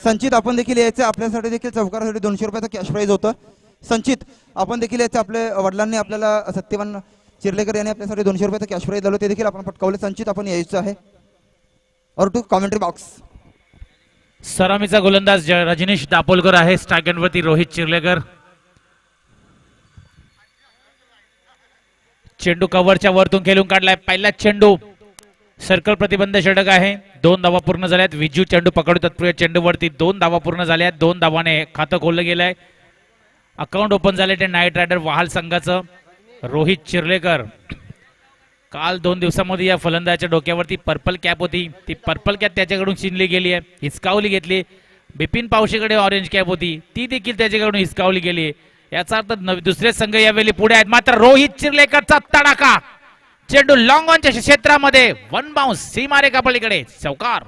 संचित आपण देखील यायचं, आपल्यासाठी देखील चौकारासाठी 200 रुपयाचं कॅश प्राईज होतं. संचित आपण देखील यायचं, आपल्या वडिलांनी आपल्याला सत्यवान चिर्लेकर यांनी आपल्यासाठी 200 रुपयाचं कॅश प्राईज दिलं, ते देखील आपण पटकावले. संचित आपण यायचं आहे. और टू कॉमेंट्री बॉक्स. सलामीचा गोलंदाज रजनीश दापोलकर आहे, स्ट्राईक एंडवरती रोहित चिर्लेकर. चेंडू कव्हरच्या वरतून खेळून काढलाय. पहिला चेंडू सर्कल प्रतिबंध षटक आहे. 2 धावा पूर्ण झाल्यात. विजू चेंडू पकडू तत्पूर्वी चेंडूवरती 2 धावा पूर्ण झाल्यात. 2 धावाने खातं खोललं गेलंय. अकाउंट ओपन झाले ते नाईट रायडर वहाल संघाचं. रोहित चिर्लेकर काल 2 दिवसामध्ये या फलंदाजाच्या डोक्यावरती पर्पल कॅप होती, ती पर्पल कॅप त्याच्याकडून छिनली गेली आहे, हिसकावली घेतली. बिपिन पावशेकडे ऑरेंज कॅप होती, ती देखील त्याच्याकडून हिसकावली गेली. याचा अर्थ दुसरे संघ यावेळी पुढे आहेत. मात्र रोहित चिर्लेकरचा तडाखा, चेंडू लॉंग ऑनच्या क्षेत्रामध्ये, 1 बाउन्स, सीमारेखा पलीकडे, चौकार.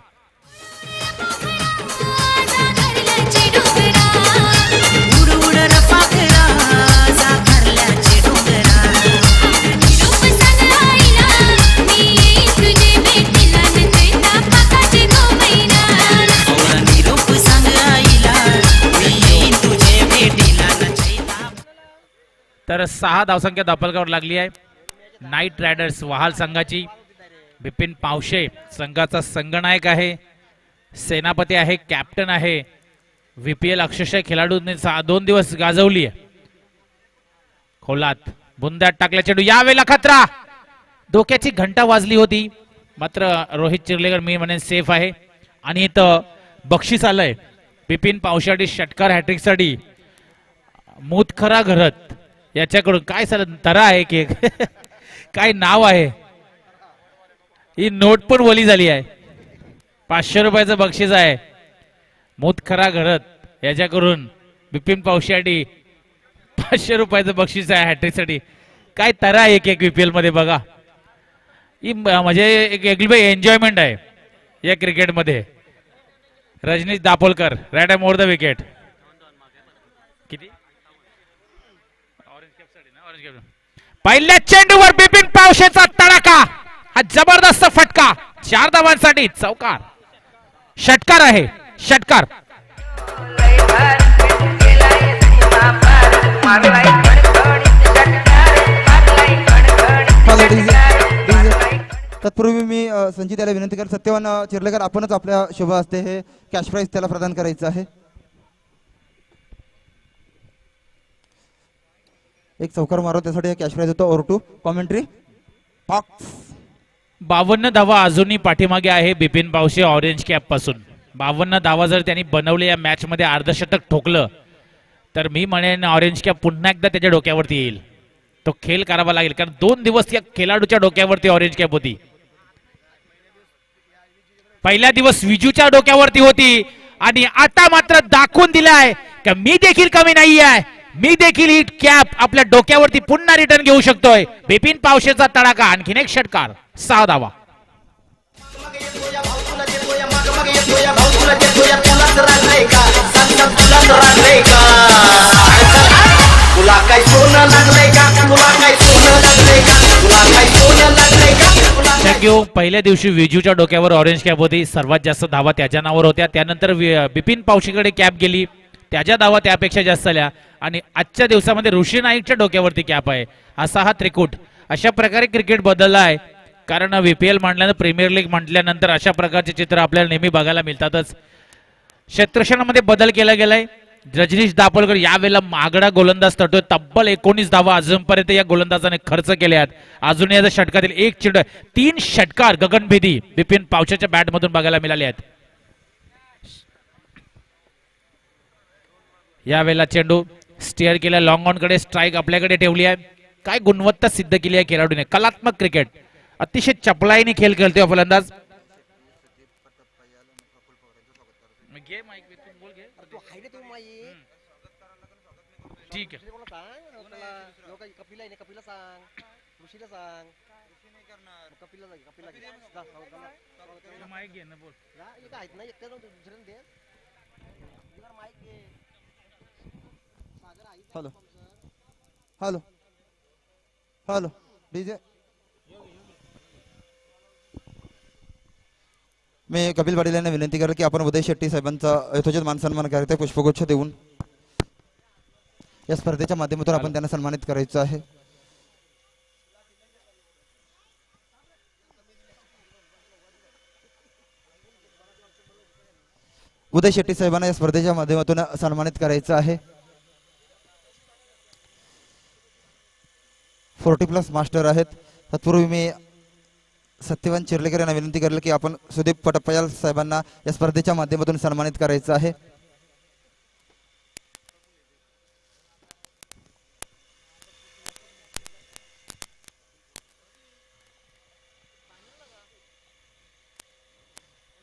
तर 6 धावसंख्या दापोलकरवर लागली आहे. नाईट रायडर्स वहाल संघाची. बिपिन पावशे संघाचा संघनायक आहे, सेनापती आहे, कॅप्टन आहे. VPL अक्षरशः खेळाडूंनी 2 दिवस गाजवली आहे. खोलात बुंद्यात टाकल्या चेंडू, यावेळेला खतरा, डोक्याची घंटा वाजली होती. मात्र रोहित चिर्लेकर मी म्हणेन सेफ आहे. आणि इथं बक्षीस आलंय बिपिन पावशेसाठी षटकार हॅट्रिकसाठी. मुतखरा घरत याच्याकडून काय तरा आहे की काय नाव आहे, ही नोट पण वली झाली आहे. 500 रुपयाचं बक्षीस आहे. मुतखरा घरत याच्याकडून बिपिन पावशेसाठी 500 रुपयाचं बक्षीस आहे हॅट्रिकसाठी. काय तरा आहे एक VPL मध्ये बघा. ही म्हणजे एक एन्जॉयमेंट आहे या क्रिकेटमध्ये. रजनीश दापोलकर राईट आहे मोर द विकेट. किती पहिल्या चेंडूवर बिपिन पावशेचा तडाखा, हा जबरदस्त फटका, 4 धावांसाठी चौकार. षटकार आहे, षटकार. तत्पूर्वी मी संचित याला विनंती कर, सत्यवान चिर्लेकर आपणच आपल्या शुभ हस्ते हे कॅश प्राईज त्याला प्रदान करायचं आहे. एक चौकार मारो, त्यासाठी कॅश प्राईज होतो. और टू कॉमेंट्री बॉक्स. 52 धावा अजूनही पाठीमागे आहे बिपिन पावशे ऑरेंज कॅप पासून. 52 धावा जर त्यांनी बनवले, या मॅच मध्ये अर्धशतक ठोकलं, तर मी म्हणेन ऑरेंज कॅप पुन्हा एकदा त्याच्या डोक्यावरती येईल. तो खेळ करावा लागेल, कारण 2 दिवस या खेळाडूच्या डोक्यावरती ऑरेंज कॅप होती. पहिल्या दिवस विजूच्या डोक्यावरती होती आणि आता मात्र दाखवून दिलाय की मी देखील कमी नाही आहे, मी देखील ही कॅप आपल्या डोक्यावरती पुन्हा रिटर्न घेऊ शकतोय. बिपिन पावशेचा तडाखा, आणखीन एक षटकार, 6 धावा. थँक्यू. पहिल्या दिवशी विजूच्या डोक्यावर ऑरेंज कॅप होती, सर्वात जास्त धावा त्याच्या नावावर होत्या. त्यानंतर बिपिन पावशेकडे कॅप गेली, त्याच्या धावा त्यापेक्षा जास्त आल्या. आणि आजच्या दिवसामध्ये ऋषी नाईकच्या डोक्यावरती कॅप आहे. असा हा त्रिकूट. अशा प्रकारे क्रिकेट बदलला आहे, कारण VPL म्हटल्यानंतर, प्रीमियर लीग म्हटल्यानंतर अशा प्रकारचे चित्र आपल्याला नेहमी बघायला मिळतातच. क्षेत्ररक्षणामध्ये बदल केला गेलाय. रजनीश दापोलकर यावेळेला मागडा गोलंदाज तटतोय. तब्बल 19 धावा अजूनपर्यंत या गोलंदाजाने खर्च केल्या आहेत. अजून या षटकातील एक चेंडू, 3 षटकार गगनभेदी बिपिन पावशेच्या बॅट मधून बघायला मिळाले आहेत. यावेळेला चेंडू स्टेअर केला लॉंग ऑन कडे, स्ट्राईक आपल्याकडे ठेवली आहे. काय गुणवत्ता सिद्ध केली आहे खेळाडूने. कलात्मक क्रिकेट, अतिशय चपलाईने खेळ खेळतोय फलंदाज. ठीक आहे. Hello hello hello DJ. मी कपिल पाटील यांना विनंती करेल की आपण उदय शेट्टी साहेबांचा यथोचित मानसन्मान करते पुष्पगुच्छ देऊन या स्पर्धेच्या माध्यमातून आपण त्यांना सन्मानित करायचं आहे. उदय शेट्टी साहेबांना या स्पर्धेच्या माध्यमातून सन्मानित करायचं आहे. 40+ मास्टर आहेत. तत्पूर्वी मी सत्यवान चिर्लेकर यांना विनंती करेल की आपण सुदीप पटपयाल साहेबांना या स्पर्धेच्या माध्यमातून सन्मानित करायचं आहे.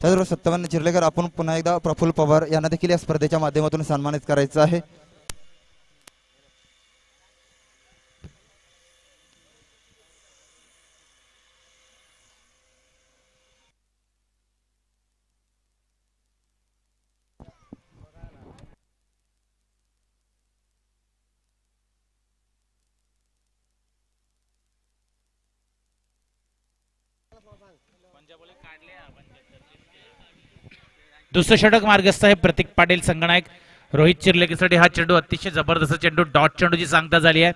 त्याचबरोबर सत्यवान चिर्लेकर आपण पुन्हा एकदा प्रफुल्ल पवार यांना देखील या स्पर्धेच्या माध्यमातून सन्मानित करायचं आहे. दुसरं षटक मार्गस्थ आहे प्रतीक पाटील संगनायक. रोहित चिर्लेकरसाठी हा चेंडू अतिशय जबरदस्त चेंडू, डॉट चेंडूची सांगता झाली आहे.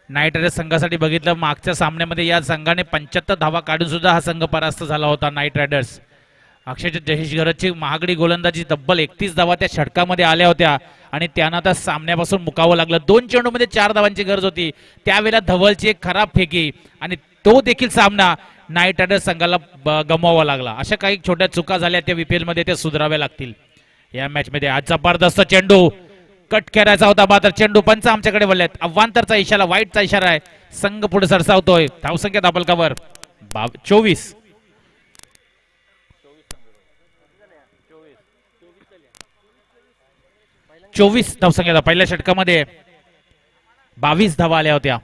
नाईट रायडर्स संघासाठी बघितलं मागच्या सामन्यामध्ये या संघाने 75 धावा काढून सुद्धा हा संघ परास्त झाला होता. नाईट रायडर्स अक्षरशः जयेश गरजची महागडी गोलंदाजी तब्बल 31 धावा त्या षटकामध्ये आल्या होत्या आणि त्यांना आता सामन्यापासून मुकावं लागलं. 2 चेंडूमध्ये 4 धावांची गरज होती. त्यावेळेला धवलची एक खराब फेकी आणि तो देखील सामना नाईट रायडर्स संघाला गमवावा लागला. अशा काही छोट्या चुका झाल्या त्या VPL मध्ये त्या सुधाराव्या लागतील या मॅच मध्ये. आज जबरदस्त चेंडू कट करायचा होता मात्र चेंडू पंच आमच्याकडे वळलेत. अव्वांतरचा इशारा, वाईटचा इशारा आहे. संघ पुढे सरसावतोय. धावसंख्या दाबलकावर 24. 24 धावसंख्या. पहिल्या षटकामध्ये 22 धावा आल्या होत्या.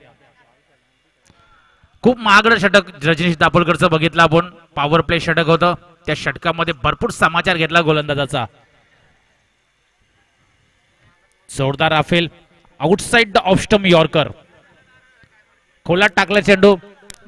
खूप महागडं षटक रजनीश दापोलकरचं बघितलं आपण. पॉवर प्ले षटक होतं. त्या षटकामध्ये भरपूर समाचार घेतला गोलंदाजाचा. जोरदार राफेल outside the off stump yorker. खोलात टाकला चेंडू.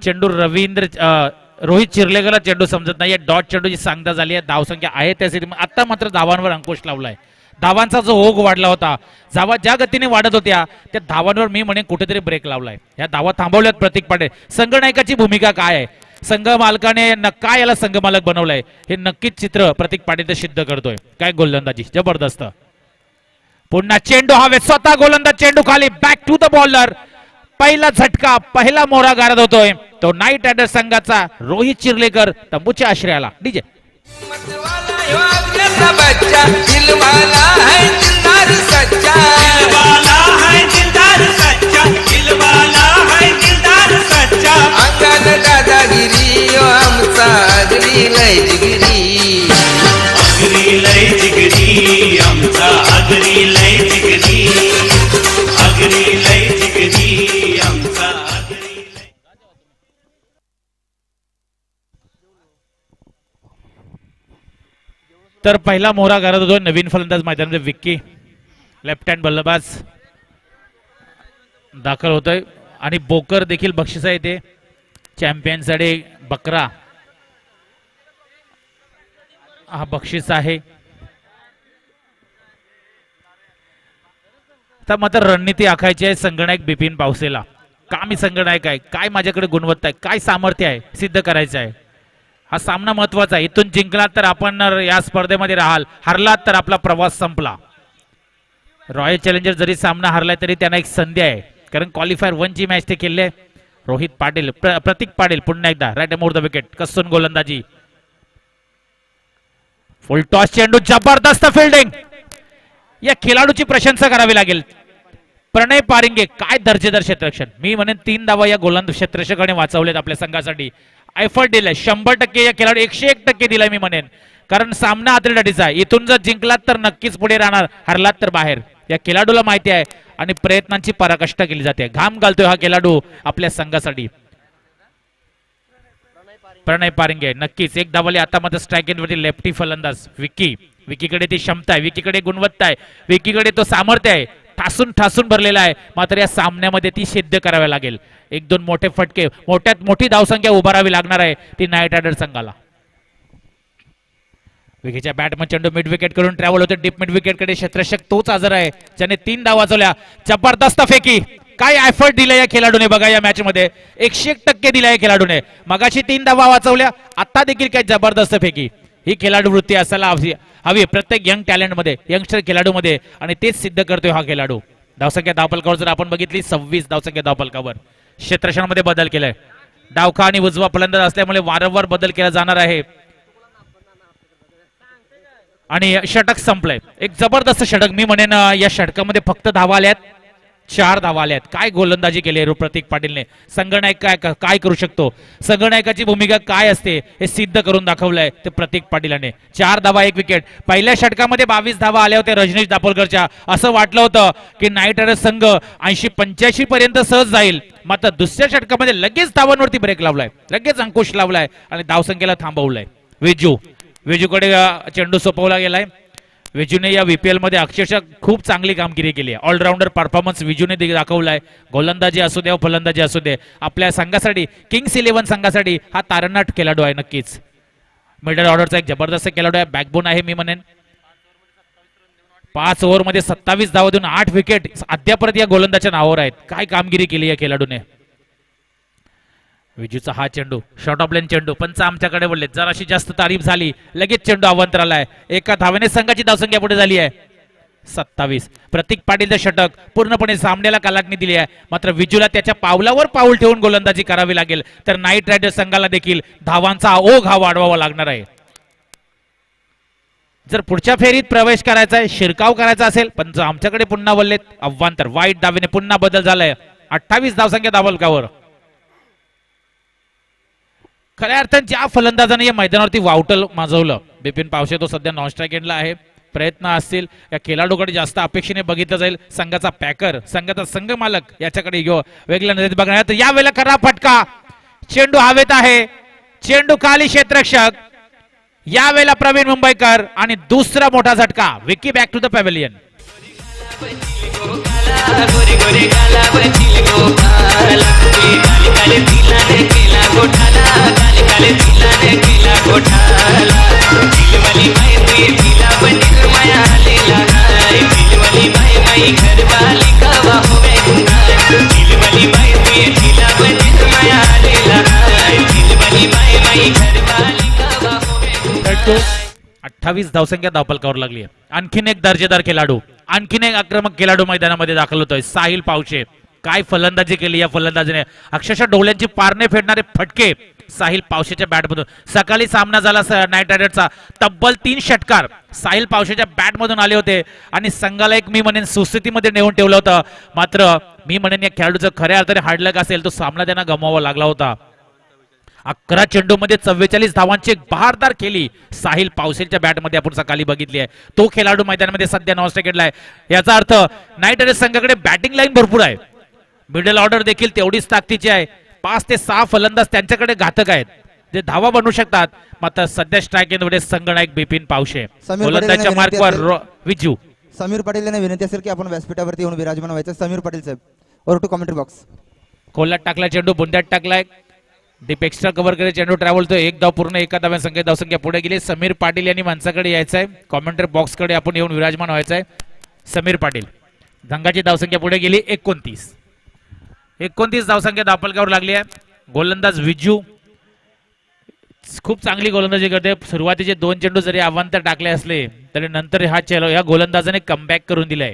चेंडू रोहित चिर्लेकरला चेंडू समजत नाहीये. डॉट चेंडूची सांगता झाली आहे. धावसंख्या आहे त्या स्थितीमध्ये आता मात्र धावांवर अंकुश लावलाय. धावांचा जो ओघ वाढला होता, धावा ज्या गतीने वाढत होत्या त्या धावांवर मी म्हणे कुठेतरी ब्रेक लावलाय. या धावा थांबवल्यात प्रतीक पाटील. संघनायकाची भूमिका काय आहे, संघ मालकाने काय याला संघ मालक बनवलंय हे नक्कीच चित्र प्रतीक पाटील सिद्ध करतोय. काय गोलंदाजी जबरदस्त. पुन्हा चेंडू हवे, स्वतः गोलंदाज चेंडू खाली, बॅक टू द बॉलर. पहिला झटका, पहिला मोहरा गारद होतोय तो नाईट रायडर्स संघाचा. रोहित चिर्लेकर तंबूच्या आश्रयाला. डीजे बच्चा दिलवाला है दिलदार सच्चा, दिलवाला है दिलदार सच्चा, दिलवाला है दिलदार सच्चा. अंगण दादागिरी आमचा अगरी लय जिगरी, अगरी लय जिगरी आमचा, अगरी लय जिगरी, अगरी लय जिगरी आमचा, अगरी लय. तर पहिला मोहरा करत होतो नवीन फलंदाज मैदानामध्ये विक्की. लेफ्ट हँड बल्लेबाज दाखल होतोय आणि बोकर देखील बक्षीस आहे ते चॅम्पियनसाठी. बकरा हा बक्षीस आहे. तर मात्र रणनीती आखायची आहे संगनायक बिपिन पावसेला. का मी संगनायक आहे, काय माझ्याकडे गुणवत्ता आहे, काय सामर्थ्य आहे सिद्ध करायचं आहे. हा सामना महत्वाचा आहे. इथून जिंकलात तर आपण या स्पर्धेमध्ये राहाल, हरलात तर आपला प्रवास संपला. रॉयल चॅलेंजर जरी सामना हरलाय तरी त्यांना एक संधी आहे, कारण क्वालिफायर 1 ची मॅच ते खेळले. रोहित पाटील प्रतीक पाटील पुन्हा एकदा राईट मोर द विकेट. कसून गोलंदाजी, फुल टॉस चेंडू, जबरदस्त फिल्डिंग. या खेळाडूची प्रशंसा करावी लागेल. प्रणय पारिंगे काय दर्जेदार क्षेत्ररक्षण. मी म्हणेन 3 धावा या गोलंदाज क्षेत्ररक्षकाने वाचवलेत आपल्या संघासाठी. एफर्ट दिलाय 100%. या खेळाडू 101% दिलाय मी म्हणेन, कारण सामना आतडीचा. इथून जर जिंकलात तर नक्कीच पुढे राहणार, हरलात तर बाहेर. या खेळाडूला माहिती आहे आणि प्रयत्नांची पराकाष्ठा केली जाते. घाम घालतोय हा खेळाडू आपल्या संघासाठी. प्रणय पारिंगे नक्कीच एक धावाले. आता मात्र स्ट्राईक वरती लेफ्टी फलंदाज विकी. विकीकडे ती क्षमता आहे, विकीकडे गुणवत्ता आहे, विकीकडे तो सामर्थ्य आहे, ठासून ठासून भरलेला आहे. मात्र या सामन्यामध्ये ती सिद्ध करावी लागेल. 1-2 मोठे फटके, मोठ्यात मोठी धावसंख्या उभारावी लागणार आहे ती नाईट रायडर्स संघाला. विकेच्या बॅटमध्ये चेंडू मिड विकेट करून ट्रॅव्हल होते डीप मिड विकेट कडे. क्षेत्ररक्षक तोच हजर आहे ज्याने 3 धावा वाचवल्या. जबरदस्त फेकी, काय एफर्ट दिला या खेळाडूने बघा या मॅच मध्ये. 101% दिला या खेळाडूने. मगाशी 3 धावा वाचवल्या, आता देखील काय जबरदस्त फेकी. ही खेळाडू वृत्ती असायला हवी प्रत्येक यंग टॅलेंट मध्ये, यंगस्टर खेळाडू मध्ये, आणि तेच सिद्ध करतोय हा खेळाडू. धावसंख्या धावपलकावर जर आपण बघितली 26 धावसंख्या धावपलकावर. क्षेत्ररक्षणामध्ये बदल केलाय. डावखा आणि उजवा फलंदाज असल्यामुळे वारंवार बदल केला जाणार आहे. आणि षटक संपलंय. एक जबरदस्त षटक मी म्हणेन. या षटकामध्ये फक्त धावा आल्यात, 4 धावा आल्यात. काय गोलंदाजी केली आहे प्रतीक पाटीलने. संघनायक काय करू शकतो, संघनायकाची भूमिका काय असते हे सिद्ध करून दाखवलंय ते प्रतीक पाटीलने. 4 धावा 1 विकेट. पहिल्या षटकामध्ये 22 धावा आल्या होत्या रजनीश दापोलकरच्या. असं वाटलं होतं की नाईट रायडर्स संघ 80-85 पर्यंत सहज जाईल, मात्र दुसऱ्या षटकामध्ये लगेच धावांवरती ब्रेक लावलाय, लगेच अंकुश लावलाय आणि धावसंख्येला थांबवलाय. विजूकडे चेंडू सोपवला गेलाय. विजूने या VPL मध्ये अक्षरशः खूप चांगली कामगिरी केली आहे. ऑलराऊंडर परफॉर्मन्स विजूने दाखवलाय. गोलंदाजी असू दे फलंदाजी असू दे, आपल्या संघासाठी किंग्स 11 संघासाठी हा तारणाट खेळाडू आहे नक्कीच. मिडल ऑर्डरचा एक जबरदस्त खेळाडू आहे, बॅकबोन आहे मी म्हणेन. 5 ओव्हरमध्ये 27 धावा देऊन 8 विकेट अद्यापर्यंत या गोलंदाजच्या नावावर आहेत. काय कामगिरी केली या खेळाडूने. विजूचा हा चेंडू शॉर्ट ऑफ लाईन चेंडू. पंच आमच्याकडे बोलले, जराशी जास्त तारीफ झाली, लगेच चेंडू अवंतराला आहे. एका धावेने संघाची धावसंख्या पुढे झाली आहे 27. प्रतीक पाटीलचं षटक पूर्णपणे सामन्याला कलाटणी दिली आहे, मात्र विजूला त्याच्या पावलावर पाऊल ठेवून गोलंदाजी करावी लागेल, तर नाईट रायडर्स संघाला देखील धावांचा ओघ हा वाढवावा लागणार आहे. जर पुढच्या फेरीत प्रवेश करायचा आहे, शिरकाव करायचा असेल, पंच आमच्याकडे पुन्हा बोललेत अव्वांतर. वाईट धावेने पुन्हा बदल झालाय. 28 धावसंख्या धावलकावर. खऱ्या अर्थाने ज्या फलंदाजाने या मैदानावरती वावटल माजवलं बिपिन पावशे, तो सध्या नॉन स्ट्राईक एंडला आहे. प्रयत्न असतील या खेळाडूकडे जास्त अपेक्षेने बघितलं जाईल. संघाचा पॅकर, संघाचा संघ मालक याच्याकडे वेगळ्या नजरेत बघण्यात. यावेळेला खरा फटका, चेंडू हवेत आहे, चेंडू खाली, क्षेत्ररक्षक यावेळेला प्रवीण मुंबईकर, आणि दुसरा मोठा झटका. Vicky back to the pavilion. गोरे गोरे गाला बचिल गोपाला, काले काले दिलाने केला गोठाला, काले काले दिलाने केला गोठाला. दिलवाली माई तुझे दिला बनीर माया आलेला नाय, दिलवाली माई माई घरवाली कवा होवे गुनाय. दिलवाली माई तुझे दिला बनीर माया आलेला नाय, दिलवाली माई माई घरवाली कवा होवे गुनाय. 28 धावसंख्या धावपलकावर लागली आहे. आणखीन एक दर्जेदार खेळाडू, आणखीन एक आक्रमक खेळाडू मैदानामध्ये दाखल होतोय, साहिल पावशे. काय फलंदाजी केली या फलंदाजीने. अक्षरशः डोळ्यांची पारणे फेडणारे फटके साहिल पावशेच्या बॅटमधून. सकाळी सामना झाला नाईट रायडर्सचा, तब्बल 3 षटकार साहिल पावशेच्या बॅटमधून आले होते आणि संघाला एक मी म्हणेन सुस्थितीमध्ये नेऊन ठेवलं होतं. मात्र मी म्हणेन या खेळाडूचं खऱ्या अर्थाने हार्डलक असेल तो सामना त्यांना गमवावा लागला होता. 11 चेंडू मध्ये 44 धावांची एक बहारदार केली साहिल पावसेच्या बॅटमध्ये आपण सकाळी बघितली आहे. तो खेळाडू मैदानामध्ये सध्या नॉन स्ट्राईक आहे. याचा अर्थ नाईट रायडर्स संघाकडे बॅटिंग लाईन भरपूर आहे, मिडल ऑर्डर देखील तेवढीच ताकदीची आहे. 5 ते 6 फलंदाज त्यांच्याकडे घातक आहेत जे धावा बनवू शकतात. मात्र सध्या स्ट्राईक एंडमध्ये संघनायक बिपिन पावशे, गोलंदाजच्या मार्कवर विजू. समीर पाटील यांना विनंती असेल की आपण व्यासपीठावरती येऊन विराजमान व्हायचं. समीर पाटील साहेब, ओव्हर टू कमेंट्री बॉक्स. खोलात टाकला चेंडू, बुंद्यात टाकलाय, डीप एक्स्ट्रा कव्हर करे चेंडू ट्रॅव्हल तो. एक धाव पूर्ण, एका धाव्या धावसंख्या पुढे गेली. समीर पाटील यांनी माणसाकडे यायचं आहे, कॉमेंट्री बॉक्स कडे आपण येऊन विराजमान व्हायचं आहे. समीर पाटील, धंगाची धावसंख्या पुढे गेली 29 धावसंख्या धावपलकावर लागली आहे. गोलंदाज विजू खूप चांगली गोलंदाजी करते. सुरुवातीचे 2 चेंडू जरी अवांतर टाकले असले तरी नंतर या गोलंदाजाने कमबॅक करून दिलाय.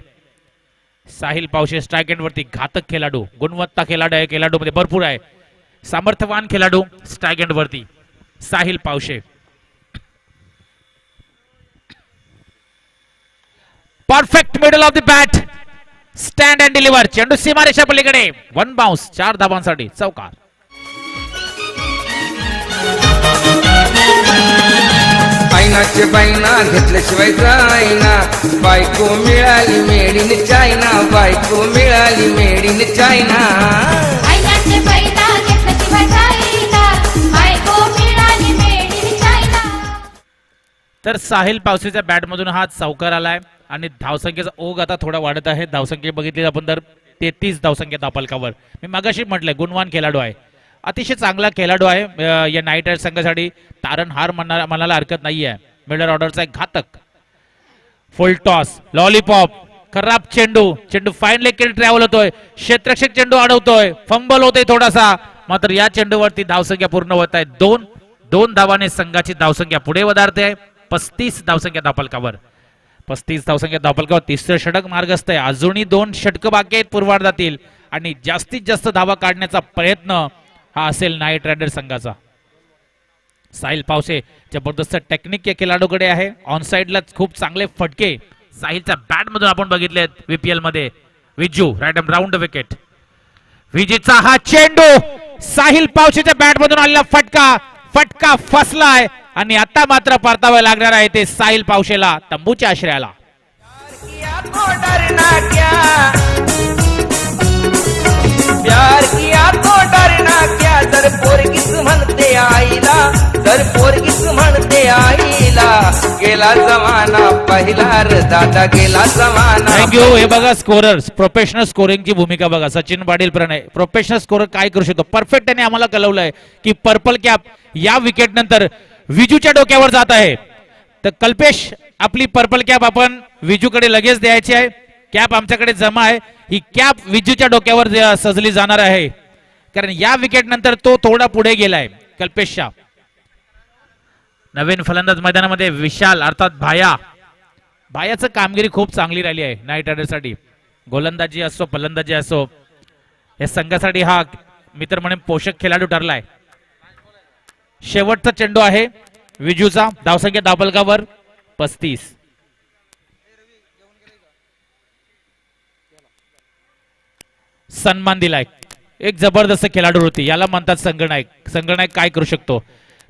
साहिल पावशे स्ट्राईक एंड वरती घातक खेळाडू, गुणवत्ता खेळाडू आहे, खेळाडू मध्ये भरपूर आहे, सामर्थ्यवान खेळाडू स्ट्राईक एंड वरती Sahil Pawshe. Perfect middle of the bat, stand and deliver. चेंडू सीमारेषा पलीकडे, 1 बाउन्स, 4 धावांसाठी चौकार. आईनाचे बाईना घेतल्याशिवाय राईना, बायको मिळाली मेड इन चायना, बायको मिळाली मेड इन चायना. आईनाचे बैना घेतल्याशिवाय राहीना, बायको मिळाली मेड इन चायना. तर साहिल पावसेच्या बॅटमधून हा चौकार आलाय आणि धावसंख्येचा ओघ आता थोडा वाढत आहे. धावसंख्या बघितली आपण तर 33 धावसंख्या धावपलकावर. मी मागाशी म्हटलंय गुणवान खेळाडू आहे, अतिशय चांगला खेळाडू आहे. या नाईट रायडर्स संघासाठी तारणहार म्हणायला हरकत नाहीये. मिडल ऑर्डरचा एक घातक फुल टॉस लॉलीपॉप खराब चेंडू चेंडू फाईन लेग ट्रॅव्हल होतोय क्षेत्ररक्षक चेंडू अडवतोय फंबल होतोय थोडासा मात्र या चेंडूवरती धावसंख्या पूर्ण होत आहे दोन धावाने संघाची धावसंख्या पुढे वधारते आहे 35 धावसंख्या धावफलकावर 35 धावसंख्या धावफलकावर तिसरं षटक मार्गस्थ आहे अजूनही 2 षटकं बाकी आहेत पूर्वार्धातील आणि जास्तीत जास्त धावा काढण्याचा प्रयत्न हा असेल नाईट रायडर संघाचा साहिल पावसे जबरदस्त टेक्निक या खेळाडूकडे आहे ऑन साइडला खूप चांगले फटके साहिलच्या बॅट मधून आपण बघितले VPL मध्ये विजू राऊंड विकेट विजेचा हा चेंडू साहिल पावसेच्या बॅट मधून आलेला फटका फसलाय आणि आता मात्र परतावे लागणार आहे ते साहिल पावसेला तंबूच्या आश्रयाला प्यार किया तो डरना क्या जर पोरगीच म्हणते आईला जर पोरगीच म्हणते आईला गेला जमाना पहिला रे दादा गेला जमाना थँक्यू हे बघा स्कोरर्स प्रोफेशनल स्कोरिंगची भूमिका बघा सचिन पाटील प्रणय प्रोफेशनल स्कोरर काय करू शकतो परफेक्ट त्याने आम्हाला कळवलंय की पर्पल कॅप या विकेट नंतर विजूच्या डोक्यावर जात आहे तर कल्पेश आपली पर्पल कॅप आपण विजूकडे लगेच द्यायची आहे कॅप आमच्याकडे जमा आहे ही कॅप विजूच्या डोक्यावर सजली जाणार आहे कारण या विकेट नंतर तो थोडा पुढे गेलाय कल्पेशच्या नवीन फलंदाज मैदानामध्ये विशाल अर्थात भायाचं कामगिरी खूप चांगली राहिली आहे नाईट रायडरसाठी गोलंदाजी असो फलंदाजी असो या संघासाठी हा मित्र म्हणून पोषक खेळाडू ठरलाय शेवटचा चेंडू आहे विजूचा धावसंख्या धावफलकावर 35 सन्मान दिलाय एक जबरदस्त खेळाडू होती याला म्हणतात संगनायक काय करू शकतो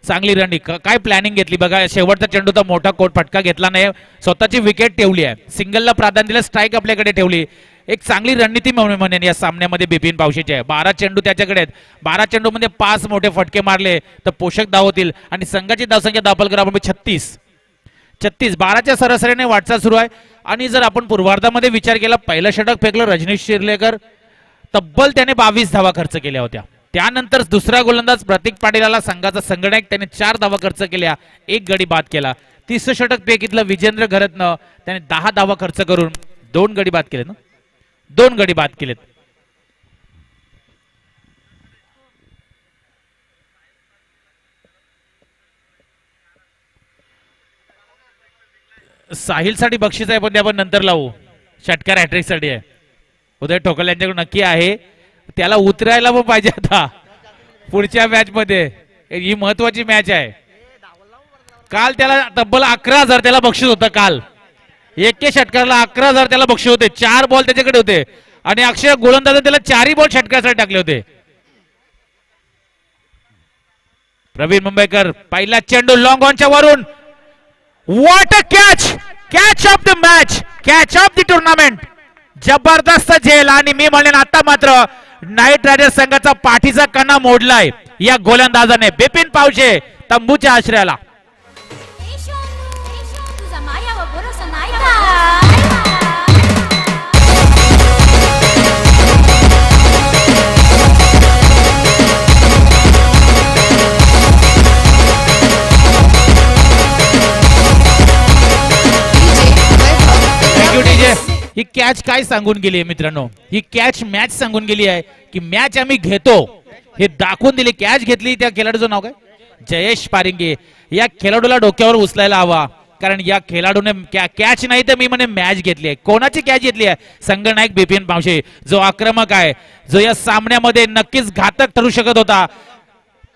चांगली रनिंग काय प्लॅनिंग घेतली बघा शेवटचा चेंडू तर मोठा कोट फटका घेतला नाही स्वतःची विकेट ठेवली आहे सिंगलला प्राधान्य दिलं स्ट्राईक आपल्याकडे ठेवली एक चांगली रणनीती म्हणेन या सामन्यामध्ये बिपिन पावशेची आहे 12 चेंडू त्याच्याकडे आहेत 12 चेंडू मध्ये 5 मोठे फटके मारले तर पोषक धाव होतील आणि संघाची धावसंख्या धावफलक आपण 36 12च्या सरासरीने वाटचाल सुरू आहे आणि जर आपण पूर्वार्धामध्ये विचार केला पहिलं षटक फेकलं रजनीश शिर्लेकर तब्बल त्याने 22 धावा खर्च केल्या होत्या त्यानंतर दुसरा गोलंदाज प्रतीक पाटीलला संघाचा संगणक त्याने 4 धावा खर्च केल्या 1 गडी बाद केला तिसरं षटक फेकीतलं विजेंद्र घरतनं त्याने 10 धावा खर्च करून 2 गडी बाद केले ना 2 गडी बाद केलेत साहिलसाठी बक्षीस आहे पण ते आपण नंतर लावू षटकार हॅट्रिक साठी आहे उदय ठोकल यांच्याकडे नक्की आहे त्याला उतरायला पण पाहिजे आता पुढच्या मॅच मध्ये ही महत्वाची मॅच आहे काल त्याला तब्बल 11,000 त्याला बक्षीस होतं काल एके षटकाला 11,000 त्याला बक्षीस होते 4 बॉल त्याच्याकडे होते आणि अक्षय गोलंदाज त्याला 4ही बॉल षटकासाठी टाकले होते प्रवीण मुंबईकर पहिला चेंडू लॉंग ऑनच्या वरून what a catch of the match catch of the tournament जबरदस्त झेल आणि मी म्हणेन आता मात्र नाईट रायडर्स संघाचा पाठीचा कणा मोडलाय या गोलंदाजाने बिपिन पावशे तंबूच्या आश्रयाला तुझा माया व भरोसा नाही का ही कॅच काय सांगून गेली आहे मित्रांनो ही कॅच मॅच सांगून गेली आहे की मॅच आम्ही घेतो हे दाखवून दिले कॅच घेतली त्या खेळाडूचं नाव काय जयेश पारिंगे या खेळाडूला डोक्यावर उचलायला हवा कारण या खेळाडूने कॅच नाही तर मी म्हणे मॅच घेतली आहे कोणाची कॅच घेतली आहे संघनायक बिपिन पावशे जो आक्रमक आहे जो या सामन्यामध्ये नक्कीच घातक ठरू शकत होता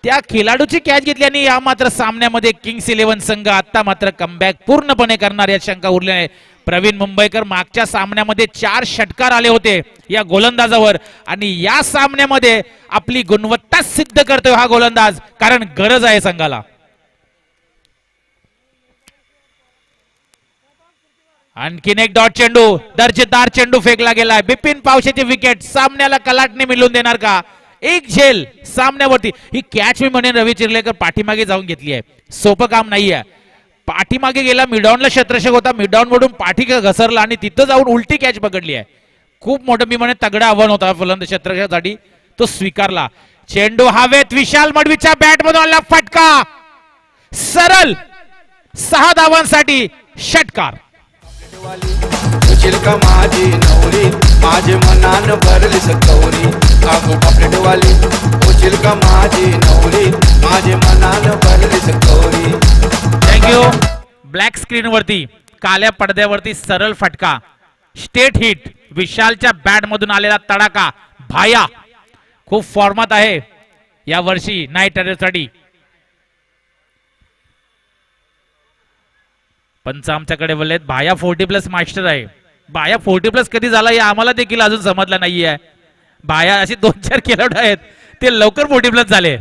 त्या खेळाडूची कॅच घेतली आणि या मात्र सामन्यामध्ये किंग्स 11 संघ आता मात्र कमबॅक पूर्णपणे करणार या शंका उरल्या नाही प्रवीण मुंबईकर मागच्या सामन्यामध्ये 4 षटकार आले होते या गोलंदाजावर आणि या सामन्यामध्ये आपली गुणवत्ता सिद्ध करतोय हा गोलंदाज कारण गरज आहे संघाला आणखीन एक डॉट चेंडू दर्जेदार चेंडू फेकला गेलाय बिपिन पावशेची विकेट सामन्याला कलाटणे मिळून देणार का एक झेल सामन्यावरती ही कॅच मी म्हणेन रवी चिर्लेकर पाठीमागे जाऊन घेतली आहे सोपं काम नाहीये पाठीमागे गेला मिडॉनला क्षेत्ररक्षक होता मिडॉन वरून पाठी घसरला आणि तिथं जाऊन उलटी कॅच पकडली आहे खूप मोठं मी म्हणेन तगडा आव्हान होता फलंदाज क्षेत्ररक्षकासाठी तो स्वीकारला चेंडू हवेत विशाल मडवीच्या बॅट मधून आला फटका सरळ 6 धावांसाठी षटकार. होशील का माझी नवरी माझे मनान भरलीस कवरी काकू पापलेटवाली होशील का माझी नवरी माझे मनान भरलीस कवरी. थँक्यू. ब्लॅक स्क्रीन वरती काल्या पडद्यावरती सरळ फटका स्टेट हिट विशालच्या बॅट मधून आलेला तडाका भाया खूप फॉर्मात आहे या वर्षी नाईट रायडरसाठी. पंच आमच्याकडे बोललेत भाया 40+ मास्टर आहे. भाया 40+ कधी झाला हे आम्हाला देखील अजून समजलं नाहीये. भाया असे 2-4 खेळाडू आहेत ते लवकर 40+ झाले.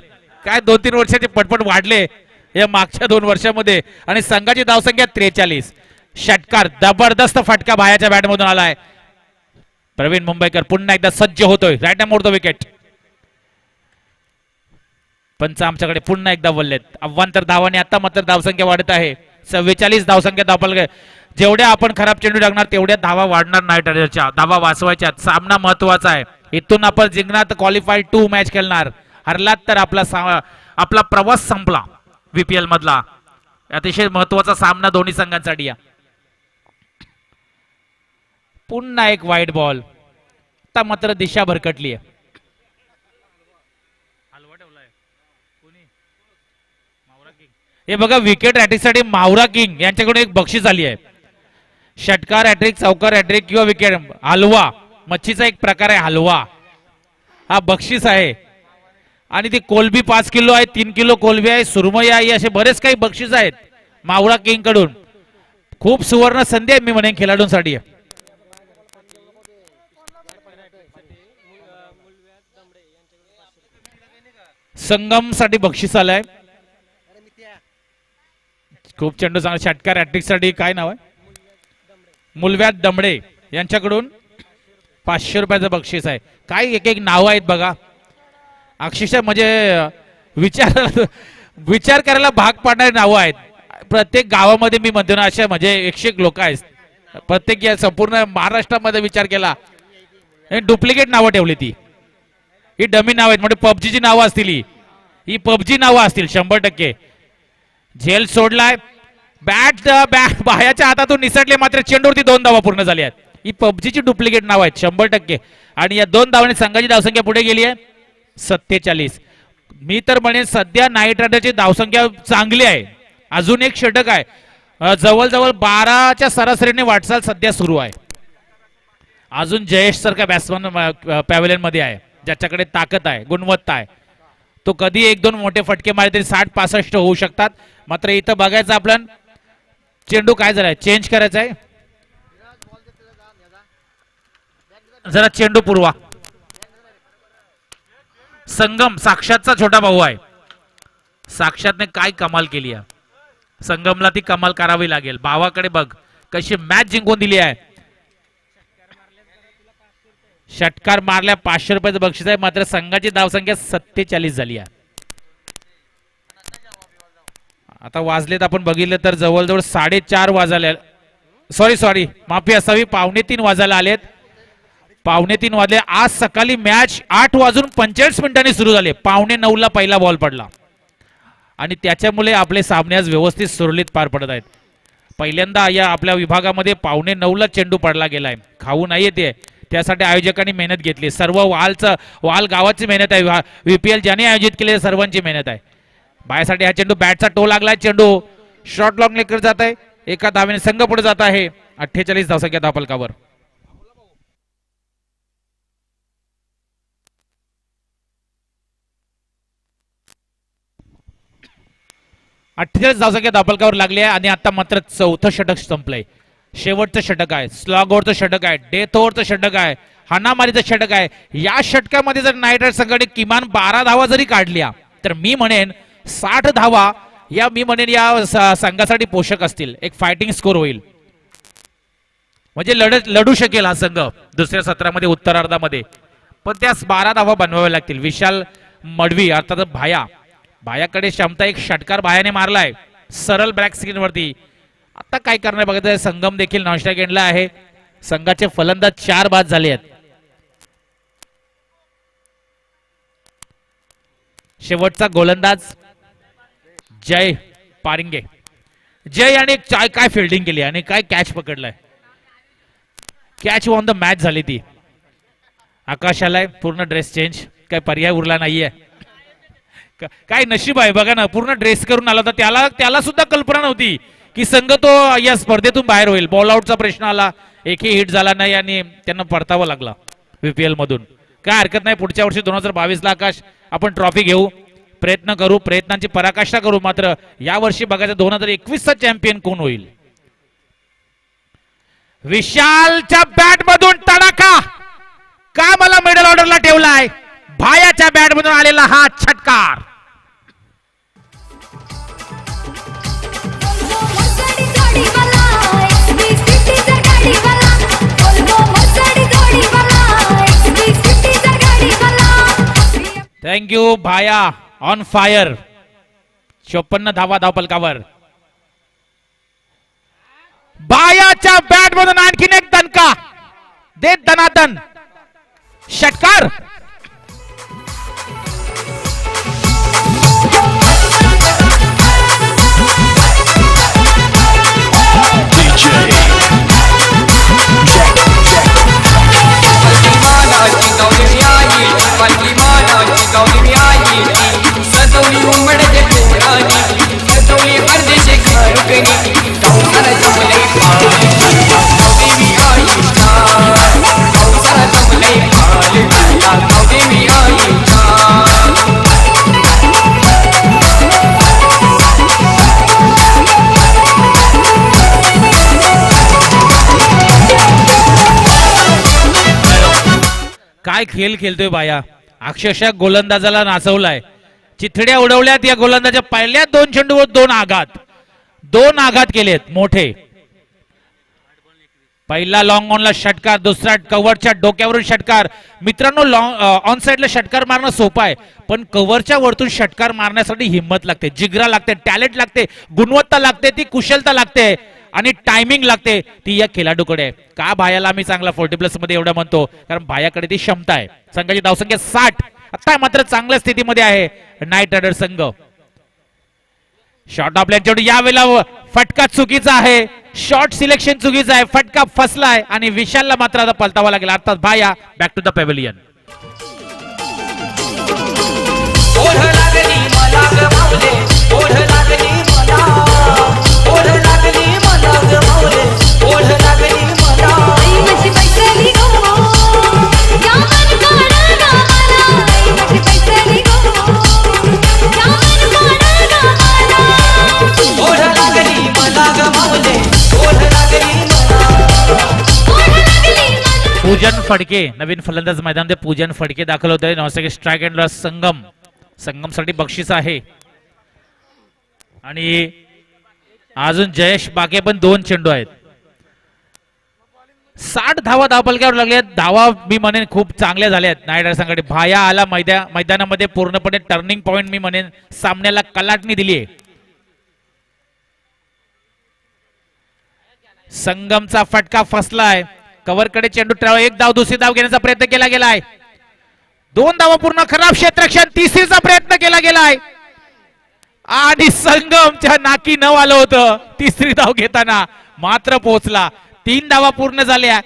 काय 2-3 वर्षाचे पटपट वाढले या मागच्या 2 वर्षामध्ये. आणि संघाची धावसंख्या 43. षटकार जबरदस्त फटका भायाच्या बॅट मधून आलाय. प्रवीण मुंबईकर पुन्हा एकदा सज्ज होतोय. राईट मोडतो विकेट. पंच आमच्याकडे पुन्हा एकदा बोललेत अव्वांतर धावाने आता मात्र धावसंख्या वाढत आहे. 44 धावसंख्या दाखल. जेवढ्या आपण खराब चेंडू टाकणार तेवढ्या धावा वाढणार नाईट रायडरच्या. धावा वाचवायच्या. सामना महत्वाचा आहे. इथून आपण जिंकणार तर क्वालिफाईड 2 मॅच खेळणार. हरलात तर आपला प्रवास संपला VPL मधला. अतिशय महत्वाचा सामना दोन्ही संघांसाठी. पुन्हा एक वाईट बॉल. आता मात्र दिशा भरकटली आहे. हे बघा विकेट हॅट्रिकसाठी मावरा किंग यांच्याकडून एक बक्षीस आली आहे. षटकार हॅट्रिक चौकार हॅट्रिक किंवा विकेट हलवा मच्छीचा एक प्रकार आहे हलवा हा बक्षीस आहे. आणि ती कोलबी 5 किलो आहे 3 किलो कोलबी आहे सुरमई आहे असे बरेच काही बक्षीस आहेत मावरा किंग कडून. खूप सुवर्ण संधी आहे मी म्हणेन खेळाडूंसाठी. संगम साठी बक्षीस आलंय. खूप चेंडू चांगला. षटकार हॅट्रिक साठी काय नाव आहे मुलव्यात दमडे यांच्याकडून 500 रुपयाचं बक्षीस आहे. काय एक एक नाव आहेत बघा. अक्षरशः म्हणजे विचार करायला भाग पाडणारी नावं आहेत. प्रत्येक गावामध्ये मी म्हणतो ना अशा म्हणजे 101 लोक आहेत. प्रत्येक या संपूर्ण महाराष्ट्रामध्ये विचार केला डुप्लिकेट नावं ठेवली. ही डमी नाव आहेत म्हणजे पबजीची नावं असतील. ही पबजी नावं असतील 100%. झेल सोडलाय. बॅट बाह्याच्या हातातून निसटले मात्र चेंडूवरती 2 धावा पूर्ण झाल्या आहेत. ही पबजीची डुप्लिकेट नाव आहेत 100%. आणि या 2 धावांनी संघाची धावसंख्या पुढे गेली आहे 47. मी तर म्हणेन सध्या नाईट रायडरची धावसंख्या चांगली आहे. अजून एक षटक आहे. जवळजवळ 12च्या सरासरीने वाटचाल सध्या सुरू आहे. अजून जयेश सारखा बॅट्समन पॅव्हलियन मध्ये आहे ज्याच्याकडे ताकद आहे गुणवत्ता आहे. तो कधी 1-2 मोठे फटके मारले तरी 60-65 होऊ शकतात. मात्र इथं बघायचं आपलं चेंडू काय झालाय चेंज करायचा आहे. जरा चेंडू पुरवा. संगम साक्षातचा छोटा भाऊ आहे. साक्षातने काय कमाल केली आहे. संगमला ती कमाल करावी लागेल. भावाकडे बघ कशी मॅच जिंकून दिली आहे. षटकार मारल्या 500 रुपयाचं बक्षीस आहे. मात्र संघाची धावसंख्या 47 झाली आहे. आता वाजलेत आपण बघितलं तर जवळजवळ 4:30 वाजायला सॉरी माफी असावी 2:45 वाजायला आलेत. 2:45 वाजले. आज सकाळी मॅच 8:45 सुरू झाले. 8:45ला पहिला बॉल पडला आणि त्याच्यामुळे आपले सामने आज व्यवस्थित सुरळीत पार पडत आहेत. पहिल्यांदा या आपल्या विभागामध्ये 8:45ला चेंडू पडला गेलाय. खाऊ नाही येते त्यासाठी आयोजकांनी मेहनत घेतली. सर्व वाल गावाची मेहनत आहे. VPL ज्याने आयोजित केले सर्वांची मेहनत आहे. बायासाठी हा चेंडू बॅटचा टो लागलाय. चेंडू शॉर्ट लॉंग लेकर जात आहे. एका धावेने संघ पुढे जात आहे 48 धावसंख्या धावफलकावर. 48 धावसंख्या धावफलकावर लागली आहे. आणि आता मात्र 4थं षटक संपलंय. शेवटचं षटक आहे. स्लॉग ओव्हरचं षटक आहे. डेथ ओव्हरचं षटक आहे. हाणामारीचं षटक आहे. या षटकामध्ये जर नाईट रायडर संघाने किमान 12 धावा जरी काढल्या तर मी म्हणेन 60 धावा या या संघासाठी पोषक असतील. एक फायटिंग स्कोर होईल म्हणजे लढू शकेल हा संघ दुसऱ्या सत्रामध्ये उत्तरार्धामध्ये. पण त्यास 12 धावा बनवाव्या लागतील. विशाल मडवी अर्थात भायाकडे क्षमता. एक षटकार भायाने मारलाय सरळ ब्लॅक स्क्रीन वरती. आता काय करणार बघायचं. संगम देखील नॉनस्ट्राईक एंडला आहे. संघाचे फलंदाज 4 बाद झाले आहेत. शेवटचा गोलंदाज जय पारिंगे. जय आणि काय फिल्डिंग केली आणि काय कॅच पकडलाय. कॅच ऑन द मॅच झाली ती. आकाशाला पूर्ण ड्रेस चेंज, काय पर्याय उरला नाहीये. काय नशीब आहे बघा ना, पूर्ण ड्रेस करून आला होता. त्याला सुद्धा कल्पना नव्हती की संघ तो या स्पर्धेतून बाहेर होईल. बॉल आउटचा प्रश्न आला, एकही हिट झाला नाही आणि त्यांना परतावं लागला VPL मधून. काय हरकत नाही, पुढच्या वर्षी 2022ला आकाश आपण ट्रॉफी घेऊ, प्रयत्न करू, प्रयत्नांची पराकाष्ठा करू. मात्र या वर्षी बघायचं 2021चा चॅम्पियन कोण होईल. विशालच्या बॅट मधून तडाखा, का मला मिडल ऑर्डरला ठेवलाय. भायाच्या बॅट मधून आलेला हा छटकार. थँक्यू भाया, ऑन फायर. 54 धावा धावपलकावर. भायाच्या बॅट मधून आणखीन एक दणका देत दनादन षटकार. सजवली उमडते पोरानी, सजवली परदेशी घारुकनी, संसार जमले देवी आईचा, संसार जमले देवी आईचा. काय खेळ खेळतोय बाया. अक्षरशः गोलंदाजाला नाचवलाय. चिथड्या उडवल्यात या गोलंदाजा. पहिल्या 2 चेंडूवर 2 आघात केलेत मोठे. पहिला लॉंग ऑनला षटकार, दुसरा कव्हरच्या डोक्यावरून षटकार. मित्रांनो, ऑन साइडला षटकार मारणं सोपं आहे, पण कव्हरच्या वरतून षटकार मारण्यासाठी हिंमत लागते, जिगरा लागते, टॅलेंट लागते, गुणवत्ता लागते, ती कुशलता लागते आणि टायमिंग लागते. ती या खेळाडूकडे आहे. का भायाला आम्ही चांगला 40+ मध्ये एवढा म्हणतो, कारण भायाकडे ती क्षमता आहे. संघाची धावसंख्या 60. आता मात्र चांगल्या स्थितीमध्ये आहे नाईट रायडर संघ. शॉर्ट ऑफ लेंथ यावेळेला फटका चुकीचा आहे. शॉर्ट सिलेक्शन चुकीचं आहे. फटका फसलाय आणि विशालला मात्र आता पलटावा लागेल. अर्थात भाया बॅक टू द पॅव्हिलियन. ओढ लागली मला ग माऊले, ओढ लागली मला, ओढ लागली मला ग माऊले, ओढ लागली मला. आई माझी बैसली गो, या मन काढ गा मला. आई माझी बैसली गो, या मन काढ गा मला. ओढ लागली मला ग माऊले, ओढ लागली मला, ओढ लागली मला. पूजन फडके नवीन फलंदाज मैदानामध्ये पूजन फडके दाखल होत आहे. नॉनस्ट्राइक स्ट्राईक अँड लॉस संगम साठी बक्षीस आहे. आणि अजून जयेश बाके पण 2 चेंडू आहेत. 60 धावा धावपलक्यावर लागल्या. धावा मी म्हणेन खूप चांगल्या झाल्यात नाईट रायडर संघाने. भाया आला मैदानामध्ये पूर्णपणे टर्निंग पॉइंट मी म्हणेन, सामन्याला कलाटणी दिली आहे. संगमचा फटका फसलाय. कव्हरकडे चेंडू, एक धाव, दुसरी धाव घेण्याचा प्रयत्न केला गेलाय. 2 धावा पूर्ण, खराब क्षेत्ररक्षण, तिसरीचा प्रयत्न केला गेलाय आणि संगमच्या नाकी नऊ आलं होतं तिसरी धाव घेताना, मात्र पोहोचला. 3 धावा पूर्ण झाल्या.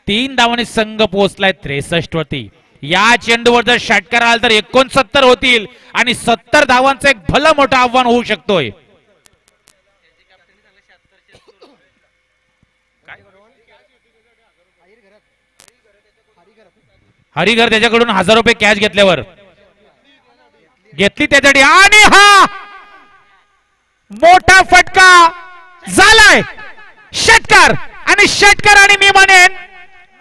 3 धावांनी संघ पोहोचलाय 63 वरती. या चेंडूवर जर षटकार आला तर 69 होतील आणि 70 धावांचं एक भलं मोठं आव्हान होऊ शकतोय. हरिघर त्याच्याकडून 1000 रुपये कॅश घेतल्यावर घेतली त्याच्यासाठी आणि हा मोठा फटका झालाय. षटकार आणि मी म्हणेन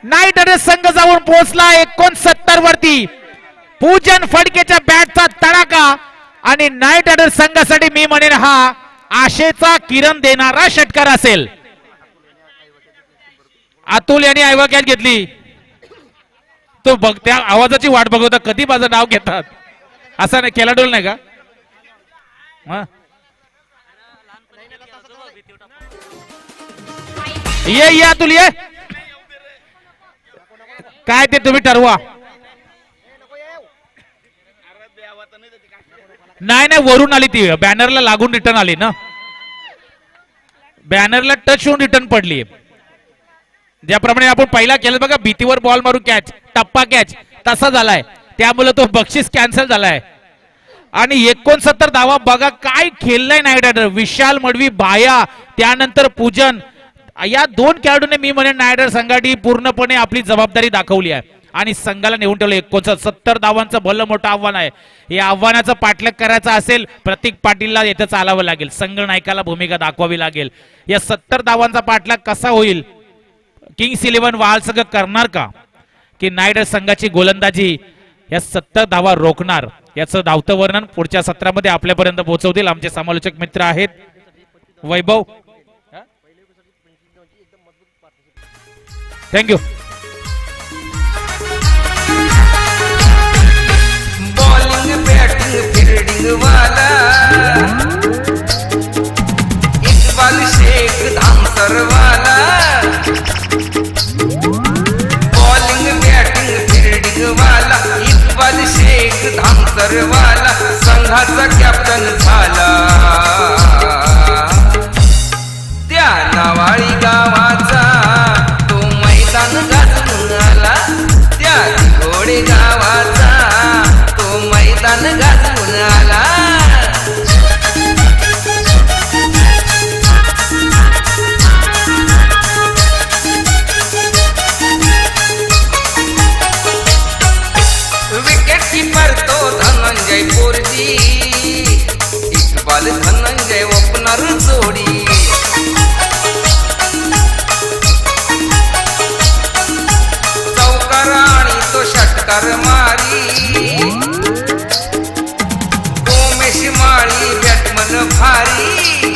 नाईट रायडर संघ जाऊन पोहोचला 69 वरती. पूजन फडकेच्या बॅटचा तडाखा आणि नाईट रायडर संघासाठी मी म्हणेन हा आशेचा किरण देणारा षटकार असेल. अतुल यांनी आयवा कॅच घेतली. तो बघ त्या आवाजाची वाट बघवता कधी माझं नाव घेतात. असं नाही, खेळाडू नाही का? ये अतुल ये. काय ते तुम्ही ठरवा. नाही वरून आली ती, बॅनरला लागून रिटर्न आली ना. बॅनरला टच होऊन रिटर्न पडली. ज्याप्रमाणे आपण पहिला केलं बघा, भीतीवर बॉल मारून कॅच, टप्पा कॅच तसा झालाय, त्यामुळे तो बक्षीस कॅन्सल झालाय. आणि 69 धावा बघा काय खेळलाय नाईट रायडर. विशाल मडवी, भाया, त्यानंतर पूजन, या 2 खेळाडूंनी मी म्हणेन नाईट रायडर संघाने पूर्णपणे आपली जबाबदारी दाखवली आहे आणि संघाला नेऊन ठेवलं. 69 धावांचं भलं मोठं आव्हान आहे. या आव्हानाचं पाठलाग करायचं असेल प्रतीक पाटीलला येथे चालावं लागेल, संघ नायकाला भूमिका दाखवावी लागेल. या 70 धावांचा पाठलाग कसा होईल, किंग्स 11 वाल संघ करणार का, की नाईट रायडर संघाची गोलंदाजी या 70 धावा रोखणार, याचं धावतं वर्णन पुढच्या सत्रामध्ये आपल्यापर्यंत पोहोचवतील आमचे समालोचक मित्र आहेत वैभव. थँक्यू. बॉलिंग बैटिंग फील्डिंग वाला इकबाल शेख धामसर वाला. बॉलिंग बैटिंग फील्डिंग वाला इकबाल शेख धामसर वाला संघाचा कॅप्टन झाला. त्या नावाळी गावाचा तो मैदान गाजून आला. त्या घोडे गावाचा तो मैदान गाजून आला. विकेट कीपर तो धनंजय पोरजी, इकबाल धनंजय ओपनर जोडी. चौकार आणि तो षटकार मारी. उमेश माळी बॅटमन भारी.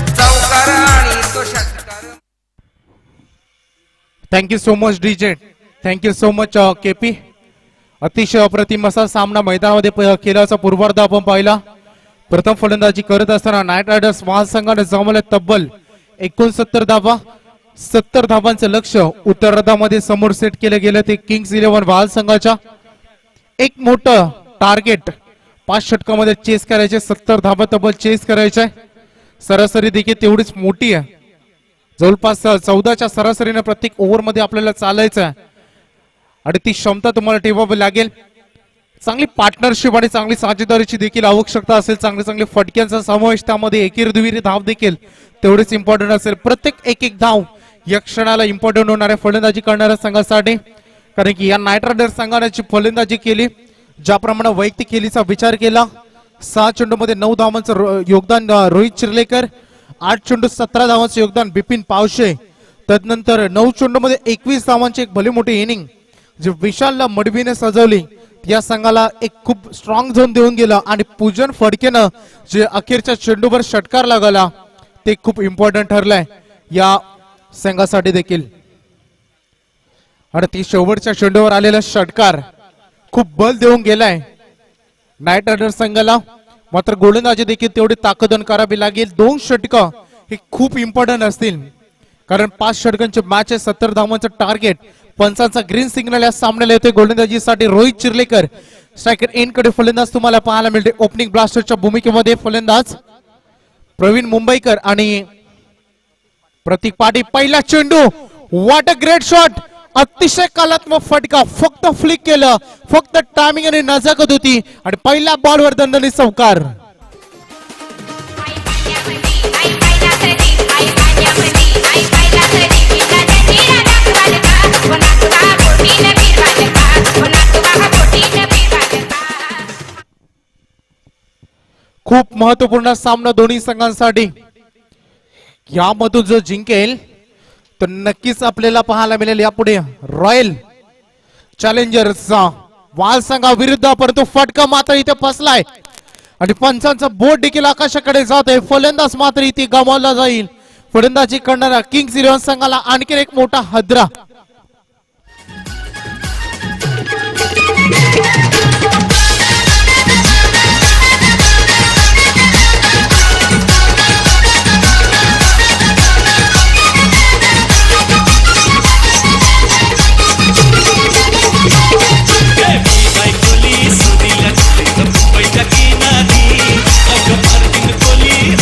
चौकार आणि तो षटकार. Thank you so much DJ, thank you so much KP. अतिशय अप्रतिम असा सामना मैदानामध्ये केल्याचा पूर्वार्ध आपण पाहिला. प्रथम फलंदाजी करत असताना नाईट रायडर्स महासंघाने जमवले तब्बल 69 धावा. 70 धावांचं लक्ष उत्तरार्धामध्ये समोर सेट केलं गेलं ते किंग्स 11 वाल संघाच्या. एक मोठं टार्गेट 5 षटकामध्ये चेस करायचे, 70 धावा तब्बल चेस करायचे. सरासरी देखील तेवढीच मोठी आहे, जवळपास 14च्या सरासरीने प्रत्येक ओव्हरमध्ये आपल्याला चालायचं आहे आणि ती क्षमता तुम्हाला ठेवावी लागेल. चांगली पार्टनरशिप आणि चांगली साझेदारीची देखील आवश्यकता असेल. चांगले चांगले फटक्यांचा समावेश त्यामध्ये, एकेरी दुहेरी धाव देखील तेवढेच इम्पॉर्टंट असेल. प्रत्येक एक धाव या क्षणाला इम्पॉर्टंट होणार आहे फलंदाजी करणाऱ्या संघासाठी, कारण की या नाईट रायडर्स संघाने फलंदाजी केली, ज्याप्रमाणे वैयक्तिक खेळीचा विचार केला. 6 चेंडूमध्ये 9 धावांचं योगदान रोहित चिर्लेकर, 8 चेंडू 17 धावांचं योगदान बिपिन पावशे. तदनंतर 9 चेंडूमध्ये 21 धावांची एक भली मोठी इनिंग जे विशालला मडवीने सजवली, या संघाला एक खूप स्ट्रॉंग झोन देऊन गेला. आणि पूजन फडकेनं जे अखेरच्या चेंडूवर षटकार लागला ते खूप इम्पॉर्टंट ठरलंय या संघासाठी देखील. आणि ती शेवटच्या चेंडूवर आलेला षटकार खूप बल देऊन गेलाय नाईट रायडर्स संघाला. मात्र गोलंदाजी देखील तेवढी ताकदन करावी लागेल. 2 षटकं हे खूप इम्पॉर्टंट असतील, कारण 5 षटकांचे मॅच आहे, 70 धावांचं टार्गेट. पंचांचा ग्रीन सिग्नल या सामन्याला येतोय गोलंदाजीसाठी. रोहित चिर्लेकर स्ट्रायकर एंड कडे फलंदाज तुम्हाला पाहायला मिळते. ओपनिंग ब्लास्टरच्या भूमिकेमध्ये फलंदाज प्रवीण मुंबईकर आणि प्रतीक पाटील. पहिला चेंडू, व्हॉट अ ग्रेट शॉट, अतिशय कलात्मक फटका, फक्त फ्लिक केलं, फक्त टायमिंग आणि नजाकत होती आणि पहिल्या बॉलवर दणदणी चौकार. खूप महत्वपूर्ण सामना दोन्ही संघांसाठी. यामधून जो जिंकेल तर नक्कीच आपल्याला पाहायला मिळेल यापुढे रॉयल चॅलेंजर्सचा वाल संघाविरुद्ध. परंतु फटका मात्र इथे फसलाय आणि पंचांचा बोट देखील आकाशाकडे जात आहे. फलंदाज मात्र इथे गमावला जाईल. फलंदाजी करणारा किंग्स 11 संघाला आणखी एक मोठा हादरा. कोली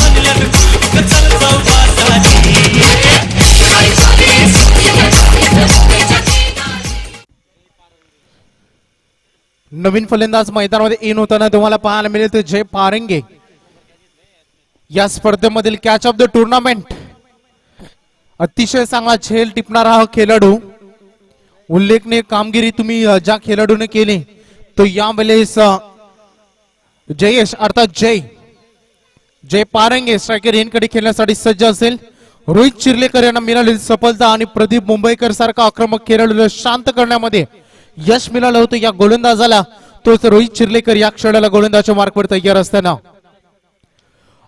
नवीन फलंदाज मैदानामध्ये इन होताना तुम्हाला पाहायला मिळेल ते जय पारंगे. या स्पर्धेमधील कॅच ऑफ द टुर्नामेंट अतिशय चांगला झेल टिपणारा हा खेळाडू. उल्लेखनीय कामगिरी तुम्ही ज्या खेळाडूने केली तो यावेळेस जयेश अर्थात जय पारंगे स्ट्रायकर यांकडे खेळण्यासाठी सज्ज असेल. रोहित चिर्लेकर यांना मिळालेली सफलता आणि प्रदीप मुंबईकर सारखा आक्रमक खेळाडूला शांत करण्यामध्ये यश मिळालं होतं या गोलंदाजाला. तोच रोहित चिर्लेकर या क्षणाला गोलंदाजच्या मार्कवर तयार असताना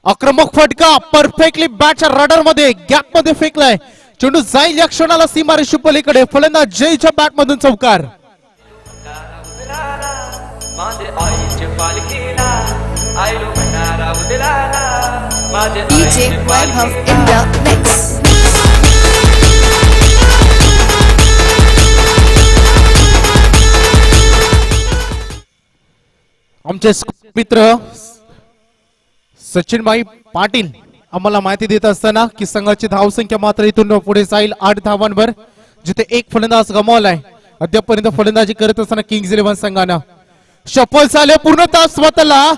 आक्रमक फटका परफेक्टली बॅटच्या रडार मध्ये गॅप मध्ये फेकलाय. चेंडू जाईल या क्षणाला सीमारेषे पलीकडे. फलंदाज जयच्या बॅट मधून चौकार. माझे आईचे पालखीला आयलो भंडारा उदलाला माझे DJ Vaibhav in the mix. आमचे मित्र सचिनभाई पाटील आम्हाला माहिती देत असताना की संघाची धावसंख्या मात्र इथून पुढे जाईल 8 धावांवर, जिथे एक फलंदाज गमावलाय. अद्यापर्यंत फलंदाजी करत असताना किंग्ज 11 संघानं सफल झाले. पूर्णतः स्वतःला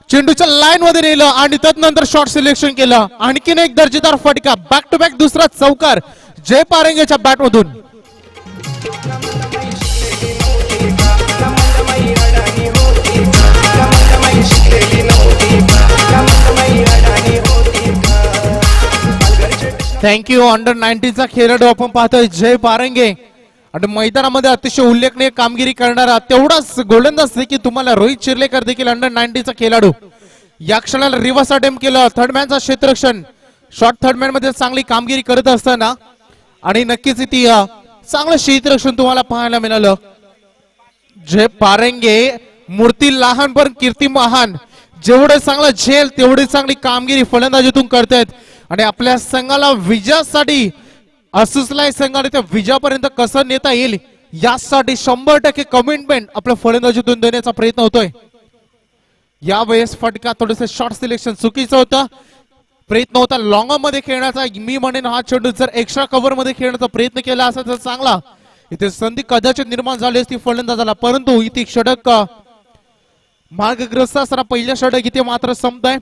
चेंडूच्या लाईन मध्ये नेलं आणि त्यानंतर शॉट सिलेक्शन केलं. आणखीन एक दर्जेदार फटका, बॅक टू बॅक दुसरा चौकार जय पारंगेच्या बॅट मधून. थँक्यू. अंडर 19 चा खेळाडू आपण पाहतोय जय पारंगे आणि मैदानामध्ये अतिशय उल्लेखनीय कामगिरी करणारा तेवढाच गोलंदाज देखील तुम्हाला रोहित चिर्लेकर देखील अंडर 19 चा खेळाडू. या क्षणाला रिव्हर्स अटेम्प्ट केलं. थर्डमॅनचा क्षेत्ररक्षण शॉर्ट थर्डमॅन मध्ये चांगली कामगिरी करत असताना आणि नक्कीच ती चांगलं क्षेत्ररक्षण तुम्हाला पाहायला मिळालं. जय पारंगे मूर्ती लहान पण कीर्ती महान. जेवढे चांगलं झेल तेवढी चांगली कामगिरी फलंदाजीतून करतायत आणि आपल्या संघाला विजयासाठी असुसलाय संघाने त्या विजयापर्यंत कसं नेता येईल यासाठी 100% कमिटमेंट आपल्या फलंदाजीतून देण्याचा प्रयत्न होतोय. यावेळेस फटका थोडंसं शॉर्ट सिलेक्शन चुकीचं होतं. प्रयत्न होता लॉंग मध्ये खेळण्याचा. मी म्हणेन हा चेंडू जर एक्स्ट्रा कव्हर मध्ये खेळण्याचा प्रयत्न केला असा तर चांगला इथे संधी कदाचित निर्माण झाली असती फलंदाजाला, परंतु इथे षटक मार्गग्रस्त असताना पहिल्या षटक इथे मात्र संपतंय.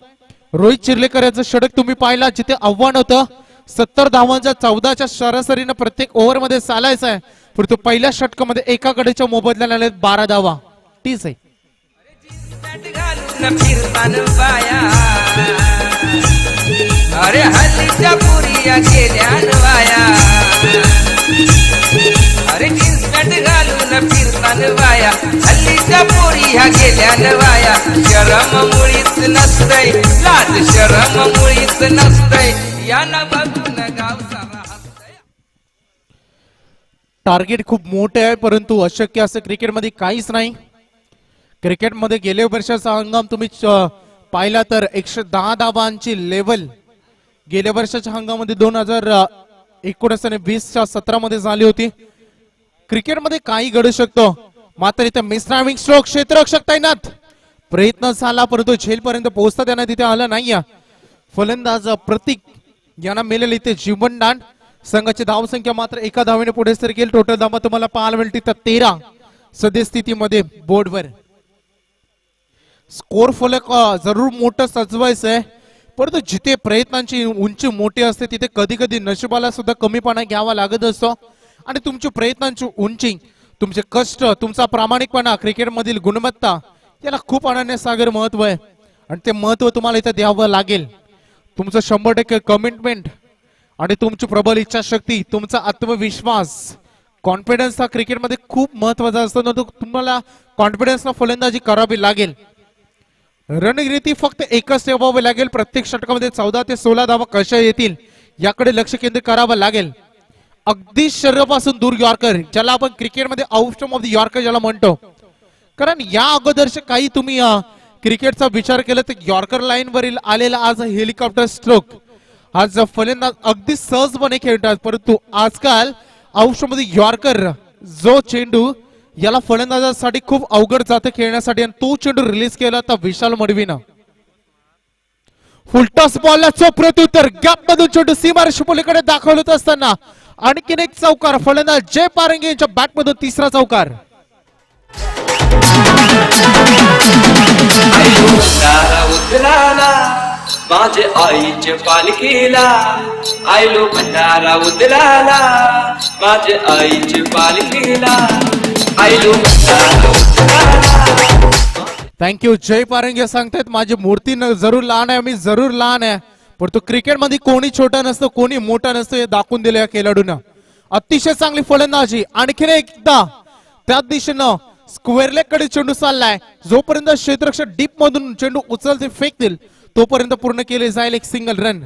रोहित चिर्लेकर यांचं षटक तुम्ही पाहिला, जिथे आव्हान होतं 70 धावांच्या 14च्या सरासरीनं प्रत्येक ओव्हर मध्ये चालायचं आहे, परंतु पहिल्या षटकामध्ये एकाकडेच्या मोबदल्याला आले 12 धावा. तीच आहे. घालून फिरतान बाया अरे हल्लीच्या पुरिया गेल्यान वाया अरे जीन्स पॅन्ट घालून फिरतान बाया हल्लीच्या पुरिया गेल्यान वाया. शरम मुळीच नसतंय लाज शरम मुळीच नसतंय याला बघून गाव सारा हसतंय. टार्गेट खूप मोठे आहे परंतु अशक्य असं क्रिकेटमध्ये काहीच नाही. क्रिकेटमध्ये गेल्या वर्षाचा हंगाम तुम्ही पाहिला तर 110 धावांची लेवल गेल्या वर्षाच्या हंगामामध्ये 2019 आणि 20च्या 17 मध्ये झाली होती. क्रिकेटमध्ये काही घडू शकतो, मात्र इथे मिसड्रायव्हिंग स्ट्रोक क्षेत्ररक्षक तैनात. प्रयत्न झाला परंतु झेलपर्यंत पोहोचता त्यांना तिथे आलं नाही. फलंदाज प्रतीक यांना मिळेल इथे जीवनदान. संघाची धावसंख्या मात्र एका धावेने पुढे सरकेल. टोटल धावा तुम्हाला पाहायला मिळतील तर 13 सद्यस्थितीमध्ये बोर्डवर. स्कोर फलक जरूर मोठं सजवायचं आहे, परंतु जिथे प्रयत्नांची उंची मोठी असते तिथे कधी कधी नशिबाला सुद्धा कमीपणा घ्यावा लागत असतो. आणि तुमच्या प्रयत्नांची उंची, तुमचे कष्ट, तुमचा प्रामाणिकपणा, क्रिकेटमधील गुणवत्ता याला खूप अनन्यसागर महत्व आहे आणि ते महत्व तुम्हाला इथे द्यावं लागेल. तुमचं 100% कमिटमेंट आणि तुमची प्रबल इच्छाशक्ती, तुमचा आत्मविश्वास, कॉन्फिडन्स हा क्रिकेटमध्ये खूप महत्वाचा असतो. तुम्हाला कॉन्फिडन्सला फलंदाजी करावी लागेल. रणनीती फक्त एकच ठेवावी लागेल. प्रत्येक षटकामध्ये 14 ते 16 धावा कशा येतील याकडे लक्ष केंद्रित करावं लागेल. अगदी शरीरापासून दूर यॉर्कर, ज्याला आपण क्रिकेटमध्ये आउटस्टम ऑफ द यॉर्कर ज्याला म्हणतो, कारण या अगोदरचे काही तुम्ही क्रिकेटचा विचार केला तर यॉर्कर लाईन वरील आलेला आज हेलिकॉप्टर स्ट्रोक आज फलंदाज अगदी सहजपणे खेळतात, परंतु आजकाल आउटस्टममध्ये यॉर्कर जो चेंडू याला फलंदाजासाठी खूप अवघड जातं खेळण्यासाठी आणि तो चेंडू रिलीज केला तर विशाल मडवीनं फुलटॉस बॉलला प्रत्युत्तर गॅप मधून चेंडू सीमारेषे पलीकडे दाखवत असताना आणखीन एक चौकार. फलंदाज जय पारंगे यांच्या बॅट मधून तिसरा चौकार. आयलो भंडारा उतराला माझे आईचे पालखीला आयलो भंडारा उतराला माझे आईचे पालखीला आयलो भंडारा उतराला थँक्यू. जय पारंगे सांगतायत माझी मूर्ती जरूर लहान आहे, मी जरूर लहान आहे, पण तो क्रिकेट मध्ये कोणी छोटा नसतं कोणी मोठा नसतं हे दाखवून दिलं या खेळाडूनं. अतिशय चांगली फलंदाजी. आणखीन एकदा त्याच दिशेनं स्क्वेअर लेग कडे चेंडू चाललाय. जोपर्यंत क्षेत्ररक्षक डीप मधून चेंडू उचलते फेकतील तोपर्यंत पूर्ण केले जाईल एक सिंगल रन.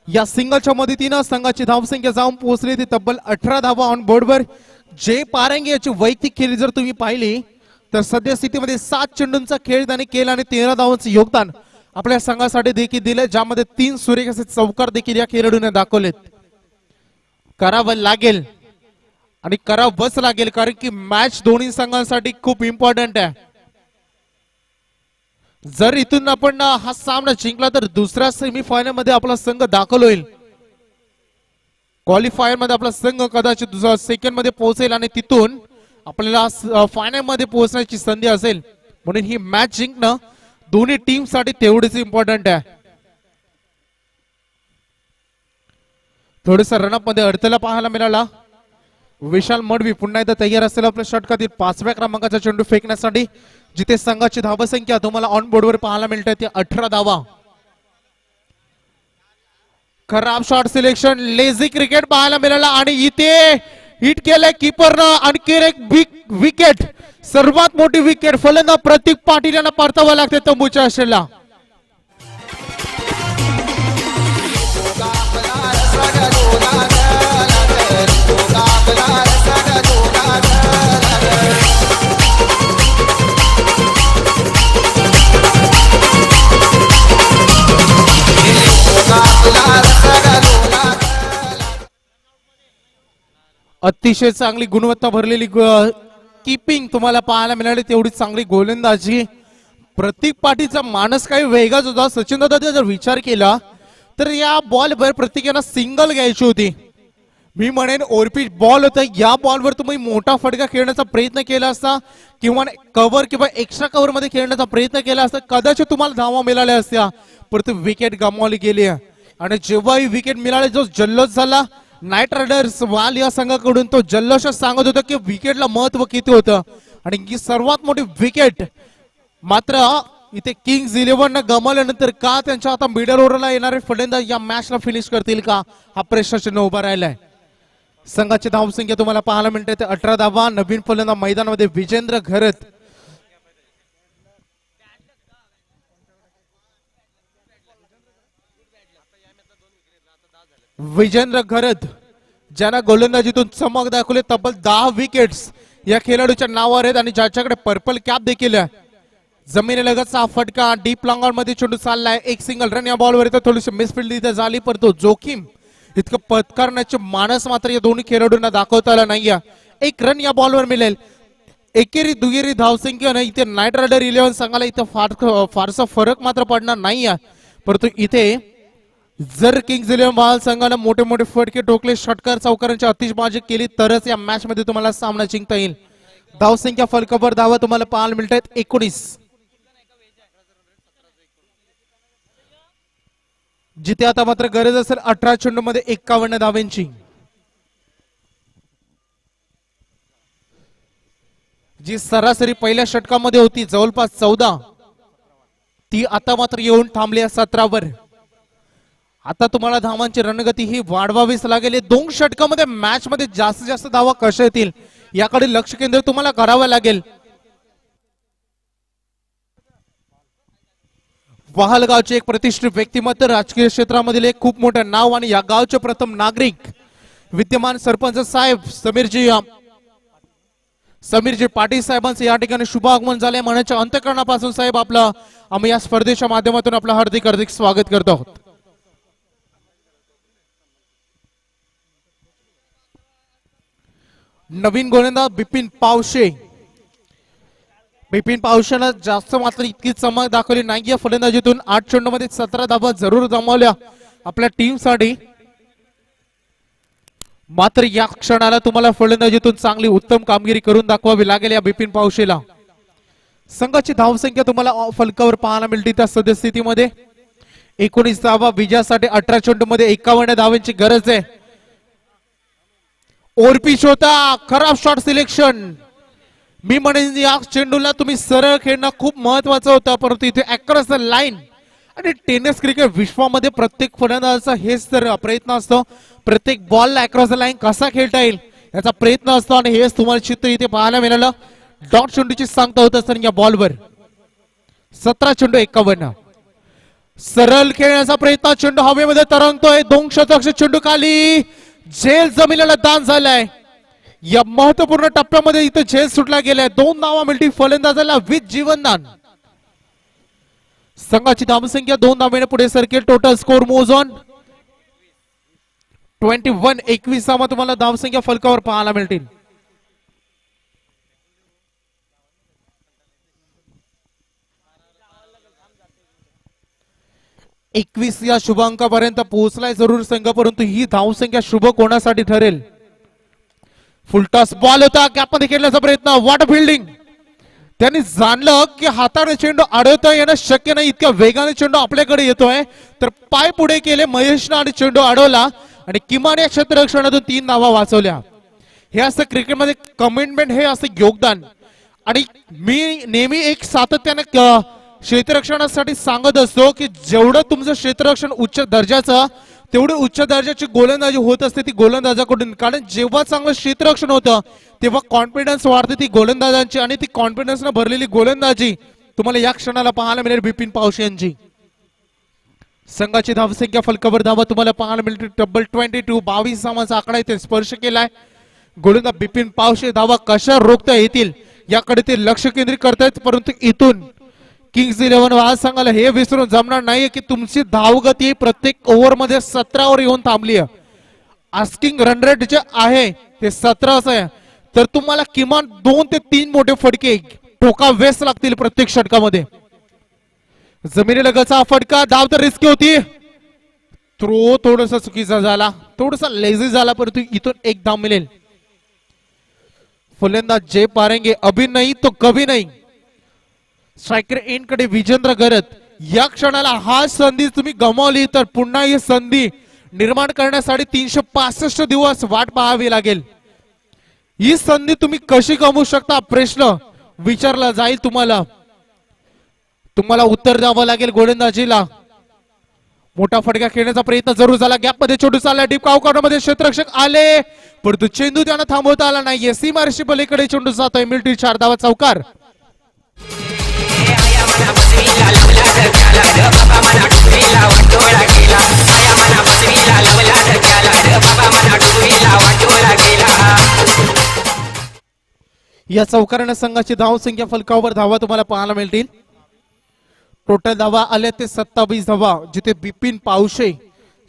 या सिंगलच्या मदतीनं संघाची धावसंख्या जाऊन पोहोचली ती तब्बल 18 धावा ऑन बोर्डवर. जय पारंगे याची वैयक्तिक खेळी जर तुम्ही पाहिली तर सध्या स्थितीमध्ये 7 चेंडूंचा खेळ त्याने केला आणि 13 धावांचं योगदान आपल्या संघासाठी देखील दिले, ज्यामध्ये 3 सुरेख असे चौकार देखील या खेळाडूने दाखवलेत. करावं लागेल आणि करावंच लागेल कारण की मॅच दोन्ही संघांसाठी खूप इम्पॉर्टंट आहे. जर इथून आपण हा सामना जिंकला तर दुसऱ्या सेमीफायनल मध्ये आपला संघ दाखल होईल. क्वालिफायर मध्ये आपला संघ कदाचित सेकंड मध्ये पोहोचेल आणि तिथून आपल्याला फायनल मध्ये पोहोचण्याची संधी असेल. म्हणून ही मॅच जिंकणं दोन्ही टीम साठी तेवढीच इम्पॉर्टंट आहे. थोडस रनअप मध्ये अडथळा पाहायला मिळाला. विशाल मडवी पुन्हा एकदा तयार असेल आपल्या षटकातील 5व्या क्रमांकाचा चेंडू फेकण्यासाठी, जिथे संघाची धावसंख्या तुम्हाला ऑन बोर्डवर पाहायला मिळते ती 18 धावा. खराब शॉट सिलेक्शन, लेझी क्रिकेट पाहायला मिळाला आणि इथे हिट केलंय कीपरनं. आणखी एक बिग विकेट, सर्वात मोठी विकेट फलंदाज प्रतीक पाटील यांना परतावं लागते तंबूच्या आशेला. अतिशय चांगली गुणवत्ता भरलेली कीपिंग तुम्हाला पाहायला मिळाली, तेवढी चांगली गोलंदाजी. प्रतीक पाटीलचा मानस काही वेगळाच होता. सचिन दादा जर विचार केला तर या बॉलवर प्रत्येकाला सिंगल घ्यायची होती. मी म्हणेन ओरपीच बॉल होता, या बॉलवर तुम्ही मोठा फटका खेळण्याचा प्रयत्न केला असता किंवा कव्हर किंवा एक्स्ट्रा कव्हर मध्ये खेळण्याचा प्रयत्न केला असता कदाचित तुम्हाला धावा मिळाल्या असत्या, परंतु विकेट गमावली गेली. आणि जेव्हा ही विकेट मिळाली जो जल्लोष झाला नाईट रायडर्स वाल या संघाकडून, तो जल्लोषच सांगत होता की विकेटला महत्व किती होतं. आणि ही सर्वात मोठी विकेट मात्र इथे किंग्स 11 न गमावल्यानंतर का त्यांच्या आता मिडल ओव्हरला येणारे फलंदाज या मॅचला फिनिश करतील का हा प्रश्नचिन्ह उभा राहिलाय. संघाची धावसंख्या तुम्हाला पाहायला मिळते ते 18 धावा. नवीन फलंदाज मैदानामध्ये विजेंद्र घरत. विजेंद्र घरत ज्यांना गोलंदाजीतून चमक दाखवले, तब्बल 10 विकेट्स या खेळाडूच्या नावावर आहेत आणि ज्याच्याकडे पर्पल कॅप देखील आहे. जमिनीलगतचा फटका डीप लॉंग मध्ये चेंडू चाललाय. एक सिंगल रन या बॉलवर थोडीशी मिसफिल्ड इथे झाली, परंतु जोखीम इतकं पत्करण्याचे मानस मात्र या दोन्ही खेळाडूंना दाखवता आला नाहीये. एक रन या बॉलवर मिळेल. एकेरी दुहेरी धावसंख्येने इथे नाईट रायडर 11 संघाला इथं फारसा फरक मात्र पडणार नाहीये, परंतु इथे जर किंग्स 11 संघाने मोठे मोठे फटके टोकले, षटकार चौकारांची अतिशबाजी केली तरच या मॅच मध्ये तुम्हाला सामना जिंकता येईल. धावसंख्या फलकावर धावा तुम्हाला पाहायला मिळतात 19, जिथे आता मात्र गरज असेल 18 चेंडू मध्ये 51 धावांची. जी सरासरी पहिल्या षटकामध्ये होती जवळपास 14, ती आता मात्र येऊन थांबली 17 वर. आता तुम्हाला धावांची रणगती ही वाढवावीच लागेल. 2 षटकामध्ये मॅच मध्ये जास्तीत जास्त धावा कशा येतील याकडे लक्ष केंद्रित तुम्हाला करावं लागेल. वाहल गावचे एक प्रतिष्ठित व्यक्तिमत्व, राजकीय क्षेत्रामधील एक खूप मोठं नाव आणि या गावचे प्रथम नागरिक विद्यमान सरपंच साहेब समीरजी पाटील साहेबांचे या ठिकाणी शुभ आगमन झाले. मनाच्या अंतःकरणापासून साहेब आपलं आम्ही या स्पर्धेच्या माध्यमातून आपलं हार्दिक हार्दिक स्वागत करतो आहोत. नवीन गोलंदाज बिपिन पावशे. बिपिन पावशेनं जास्त मात्र इतकी चमक दाखवली नाहीये फलंदाजीतून. 8 चेंडू मध्ये 17 धावा जरूर जमवल्या आपल्या टीम साठी. मात्र या क्षणाला तुम्हाला फलंदाजीतून चांगली उत्तम कामगिरी करून दाखवावी लागेल या बिपिन पावशेला. संघाची धावसंख्या तुम्हाला फलकावर पाहायला मिळते त्या सद्यस्थितीमध्ये 19 धावा विजयासाठी 18 चेंडूमध्ये 51 धावांची गरज आहे. ओरपिच होता, खराब शॉट सिलेक्शन. मी म्हणेन या चेंडूला तुम्ही सरळ खेळणं खूप महत्वाचं होतं, परंतु इथे अक्रॉस द लाईन. आणि टेनिस क्रिकेट विश्वामध्ये प्रत्येक फलंदाजाचा हेच तर प्रयत्न असतो, प्रत्येक बॉलला अक्रॉस द लाईन कसा खेळता येईल याचा प्रयत्न असतो. आणि हेच तुम्हाला चित्र इथे पाहायला मिळालं. डॉट चेंडूची सांगता होत असताना या बॉलवर 17 चेंडू 51. सरळ खेळण्याचा प्रयत्न, चेंडू हवेमध्ये तरंगतोय. 2 शतक चेंडू खाली, झेल जमिनीला दान झालाय. या महत्वपूर्ण टप्प्यामध्ये इथे झेल सुटला गेलाय. 2 धावा मिळतील फलंदाजाला विथ जीवनदान. संघाची धावसंख्या 2 धावेने पुढे सरकेल. टोटल स्कोर मोज ऑन 21 तुम्हाला धावसंख्या फलकावर पाहायला मिळतील. एकवीस या शुभ अंकापर्यंत पोहोचलाय जरूर संघ, परंतु ही धावसंख्या शुभ कोणासाठी ठरेल. फुलटॉस बॉल होता, गॅपमध्ये खेळण्याचा प्रयत्न. What fielding. त्यांनी जाणलं की हाताने चेंडू अडवता येणं शक्य नाही, इतक्या वेगाने चेंडू आपल्याकडे येतोय, तर पाय पुढे केले महेशनं आणि चेंडू अडवला आणि किमान या क्षेत्ररक्षणातून 3 धावा वाचवल्या. हे असं क्रिकेटमध्ये कमिटमेंट, हे असं योगदान. आणि मी नेहमी एक सातत्याने क्षेत्ररक्षणासाठी सांगत असतो की जेवढं तुमचं क्षेत्ररक्षण उच्च दर्जाचं तेवढे उच्च दर्जाची गोलंदाजी होत असते ती गोलंदाजाकडून. कारण जेव्हा चांगलं क्षेत्ररक्षण होतं तेव्हा कॉन्फिडन्स वाढते ती गोलंदाजांची, आणि ती कॉन्फिडन्स न भरलेली गोलंदाजी तुम्हाला या क्षणाला पाहायला मिळेल बिपिन पावशे यांची. संघाची धावसंख्या फलकावर धावा तुम्हाला पाहायला मिळते डबल 22. 22 धावांचा आकडा इथे स्पर्श केलाय. गोलंदाज बिपिन पावशे धावा कशा रोखता येतील याकडे ते लक्ष केंद्रित करतायत, परंतु इथून किंग्स 11 आज सांगायला हे विसरून जमणार नाहीये की तुमची धावगती प्रत्येक ओव्हर मध्ये 17 वर येऊन थांबली आहे. आस्किंग रन रेट जे आहे ते 17 आहे, तर तुम्हाला किमान 2 ते 3 मोठे फटके ठोकावेच लागतील प्रत्येक षटकामध्ये. जमिनीलगतचा फटका, धाव तर रिस्की होती. थ्रो थोडासा चुकीचा झाला, थोडासा लेझी झाला, परंतु इथून 1 धाव मिळेल. फलंदाज जे पारेंगे अभी नाही तो कभी नाही. स्ट्रायकर एंड कडे विजेंद्र गरत. या क्षणाला हा संधी तुम्ही गमावली तर पुन्हा ही संधी निर्माण करण्यासाठी 365 दिवस वाट पाहावी लागेल. ही संधी तुम्ही कशी गमवू शकता प्रश्न विचारला जाईल तुम्हाला. तुम्हाला उत्तर द्यावं लागेल गोलंदाजीला. मोठा फटका खेळण्याचा प्रयत्न जरूर झाला, गॅप मध्ये चेंडू चालला, डीप कॉर्नर मध्ये क्षेत्ररक्षक आले, परंतु चेंडू त्यांना थांबवता आला नाही. सीमारेषी पलीकडे चेंडू जातोय. मिळतील 4 धावा चौकार. या चौकाराने संघाची धावसंख्या फलकावर धावा तुम्हाला पाहायला मिळतील. टोटल धावा आल्या ते 27 धावा, जिथे बिपिन पावशे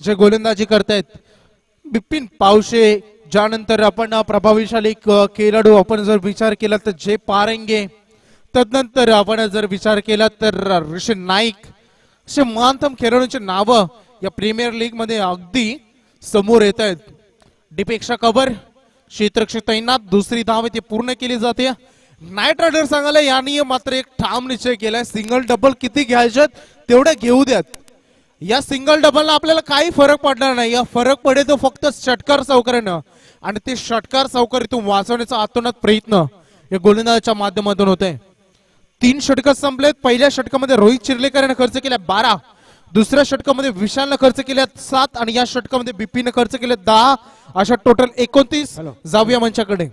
जे गोलंदाजी करतायत. बिपिन पावशे ज्यानंतर आपण प्रभावशाली खेळाडू आपण जर विचार केला तर जे पारेंगे, तदनंतर आपण जर विचार केला तर ऋषी नाईक, असे महानतम खेळाडूंची नावं या प्रीमियर लीग मध्ये अगदी समोर येत आहेत. डीपेक्षा कव्हर, क्षेत्ररक्षक तैनात, दुसरी धाव ती पूर्ण केली जाते. नाईट रायडर सांगायला यांनी मात्र एक ठाम निश्चय केलाय, सिंगल डबल किती घ्यायच्यात तेवढ्या घेऊ द्यात. या सिंगल डबलला आपल्याला काही फरक पडणार नाही. या फरक पडेल तो फक्त षटकार चौकारानं, आणि ते षटकार चौकारीतून वाचवण्याचा आतोनात प्रयत्न या गोलंदाजाच्या माध्यमातून होत आहे. 3 षटक संपलेत. पहिल्या षटकामध्ये रोहित चिर्लेकरने खर्च केल्या 12, दुसऱ्या षटकामध्ये विशालनं खर्च केल्या 7, आणि या षटकामध्ये बिपिनने खर्च केले 10. अशा टोटल 29. जाऊया मंचाकडे.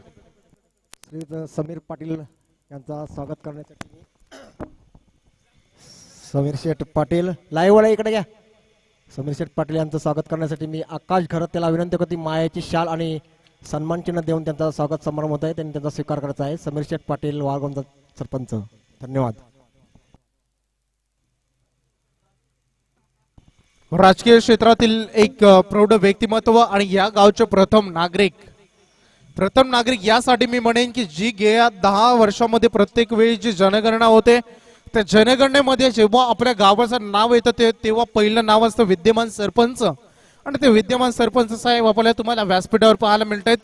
श्री समीर पाटील यांचा स्वागत करण्यासाठी समीर शेठ पाटील लाईव्ह वाला इकडे घ्या. समीर शेठ पाटील यांचं स्वागत करण्यासाठी मी आकाश घरत त्याला विनंती करते मायाची शाल आणि सन्मान चिन्ह देऊन त्यांचा स्वागत समारंभ होत आहे, त्यांनी त्यांचा स्वीकार करायचा आहे. समीर शेठ पाटील वाळगोंचा सरपंच, धन्यवाद. राजकीय क्षेत्रातील एक प्रौढ व्यक्तिमत्व आणि या गावचे प्रथम नागरिक यासाठी मी म्हणेन की जी गेल्या 10 वर्षामध्ये प्रत्येक वेळी जी जनगणना होते त्या जनगणनेमध्ये जेव्हा आपल्या गावाचं नाव येतं तेव्हा पहिलं नाव असतं विद्यमान सरपंच आणि ते विद्यमान सरपंच साहेब आपल्याला तुम्हाला व्यासपीठावर पाहायला मिळत आहेत.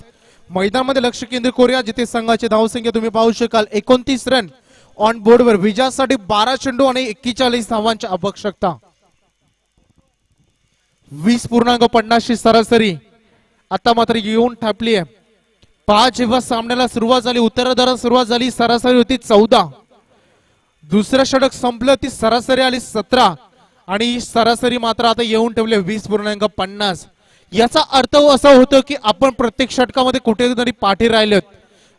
मैदानामध्ये लक्ष केंद्रित करूया, जिथे संघाची धावसंख्या तुम्ही पाहू शकाल 29 रन ऑन बोर्डवर. विजयासाठी 12 चेंडू आणि 41 धावांची आवश्यकता. 20.50 सरासरी आता मात्र येऊन ठापली आहे. 5 जेव्हा सामन्याला सुरुवात झाली, उत्तरार्धाला सुरुवात झाली, सरासरी होती 14. दुसरं षटक संपलं, ती सरासरी आली 17 आणि सरासरी मात्र आता येऊन ठेवले 20.50. याचा अर्थ असा होतो की आपण प्रत्येक षटकामध्ये कुठेतरी पाठी राहिलोत,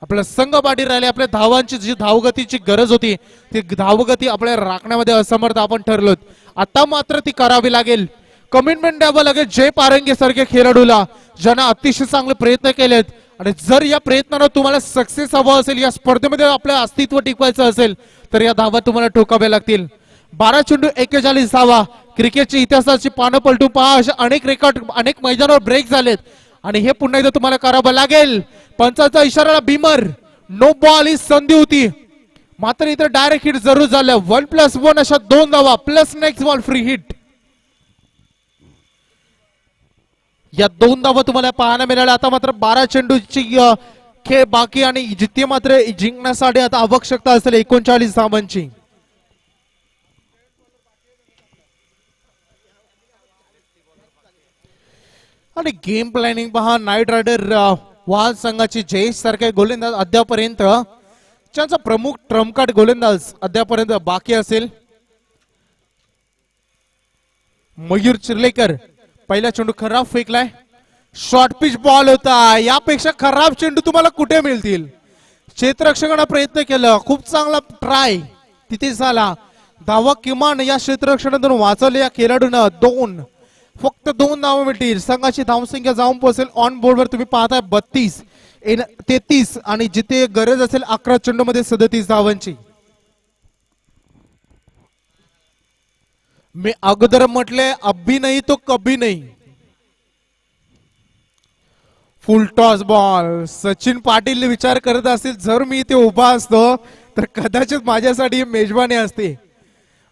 आपला संघ पाठी राहिले. आपल्या धावांची जी धावगतीची गरज होती ती धावगती आपल्याला राखण्यामध्ये असमर्थ आपण ठरलोत. आता मात्र ती करावी लागेल, कमिटमेंट द्यावं लागेल जय पारंगे सारख्या खेळाडूला, ज्यांना अतिशय चांगले प्रयत्न केलेत. आणि जर या प्रयत्नानं तुम्हाला सक्सेस हवा असेल, या स्पर्धेमध्ये आपलं अस्तित्व टिकवायचं असेल, तर या धावा तुम्हाला ठोकाव्या लागतील. 12 चेंडू 41 धावा. क्रिकेटच्या इतिहासाची पानं पलटून पहा, अशा अनेक रेकॉर्ड अनेक मैदानावर ब्रेक झालेत आणि हे पुन्हा एकदा तुम्हाला करावं लागेल. पंचाचा इशारा बीमर, नो बॉल ही संधी होती, मात्र इथे डायरेक्ट हिट जरूर झालं. 1+1 अशा 2 धावा plus next ball free hit. या 2 धावा तुम्हाला पाहायला मिळाल्या. आता मात्र 12 चेंडूची खेळ बाकी आणि जिथे मात्र जिंकण्यासाठी आता आवश्यकता असेल 39 धावांची. आणि गेम प्लॅनिंग पहा, नाईट रायडर वाल संघाची जयेश सारखे गोलंदाज अद्यापर्यंत, त्यांचा प्रमुख ट्रम्प कार्ड गोलंदाज अद्यापर्यंत बाकी असेल. मयूर चिर्लेकर पहिला चेंडू खराब फेकलाय, शॉर्ट पिच बॉल होता. यापेक्षा खराब चेंडू तुम्हाला कुठे मिळतील. क्षेत्ररक्षकांना प्रयत्न केला, खूप चांगला ट्राय तिथे झाला. धावा किमान या क्षेत्ररक्षणातून वाचवले या खेळाडूंना. फक्त 2 धावा मिळतील. संघाची धावसंख्या जाऊन पोहोचेल ऑन बोर्डवर तुम्ही पाहताय 33 आणि जिथे गरज असेल 11 चेंडू मध्ये 37 धावांची. मी अगोदर म्हटले अभी नाही तो कभी नाही. फुल टॉस बॉल. सचिन पाटील विचार करत असतील, जर मी इथे उभा असतो तर कदाचित माझ्यासाठी मेजबानी असते.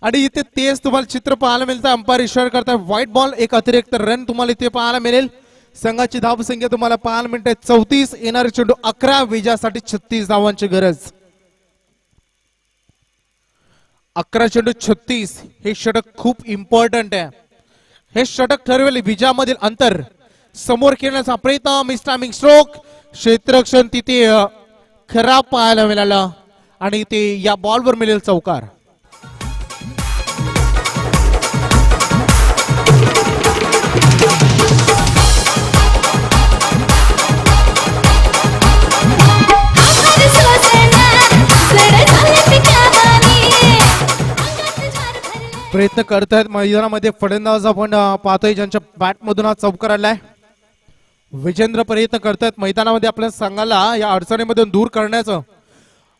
आणि इथे तेच तुम्हाला चित्र पाहायला मिळतं. अंपायर इशारा करताय व्हाईट बॉल, एक अतिरिक्त रन तुम्हाला इथे पाहायला मिळेल. संघाची धावसंख्या तुम्हाला पाहायला मिळते 34. येणारे चेंडू 11. विजयासाठी 36 धावांची गरज. 11 चेंडू 36. हे षटक खूप इम्पॉर्टंट आहे. हे षटक ठरवेल विजयामधील अंतर. समोर खेळण्याचा प्रयत्न, मिस टायमिंग स्ट्रोक, क्षेत्ररक्षण तिथे खराब पाहायला मिळालं आणि ते या बॉलवर मिळेल चौकार. प्रयत्न करतायत मैदानामध्ये फलंदाज आपण पाहतोय, ज्यांच्या बॅट मधून हा चौकार आलाय. विजेंद्र प्रयत्न करतायत मैदानामध्ये आपल्या संघाला या अडचणीमधून दूर करण्याचं.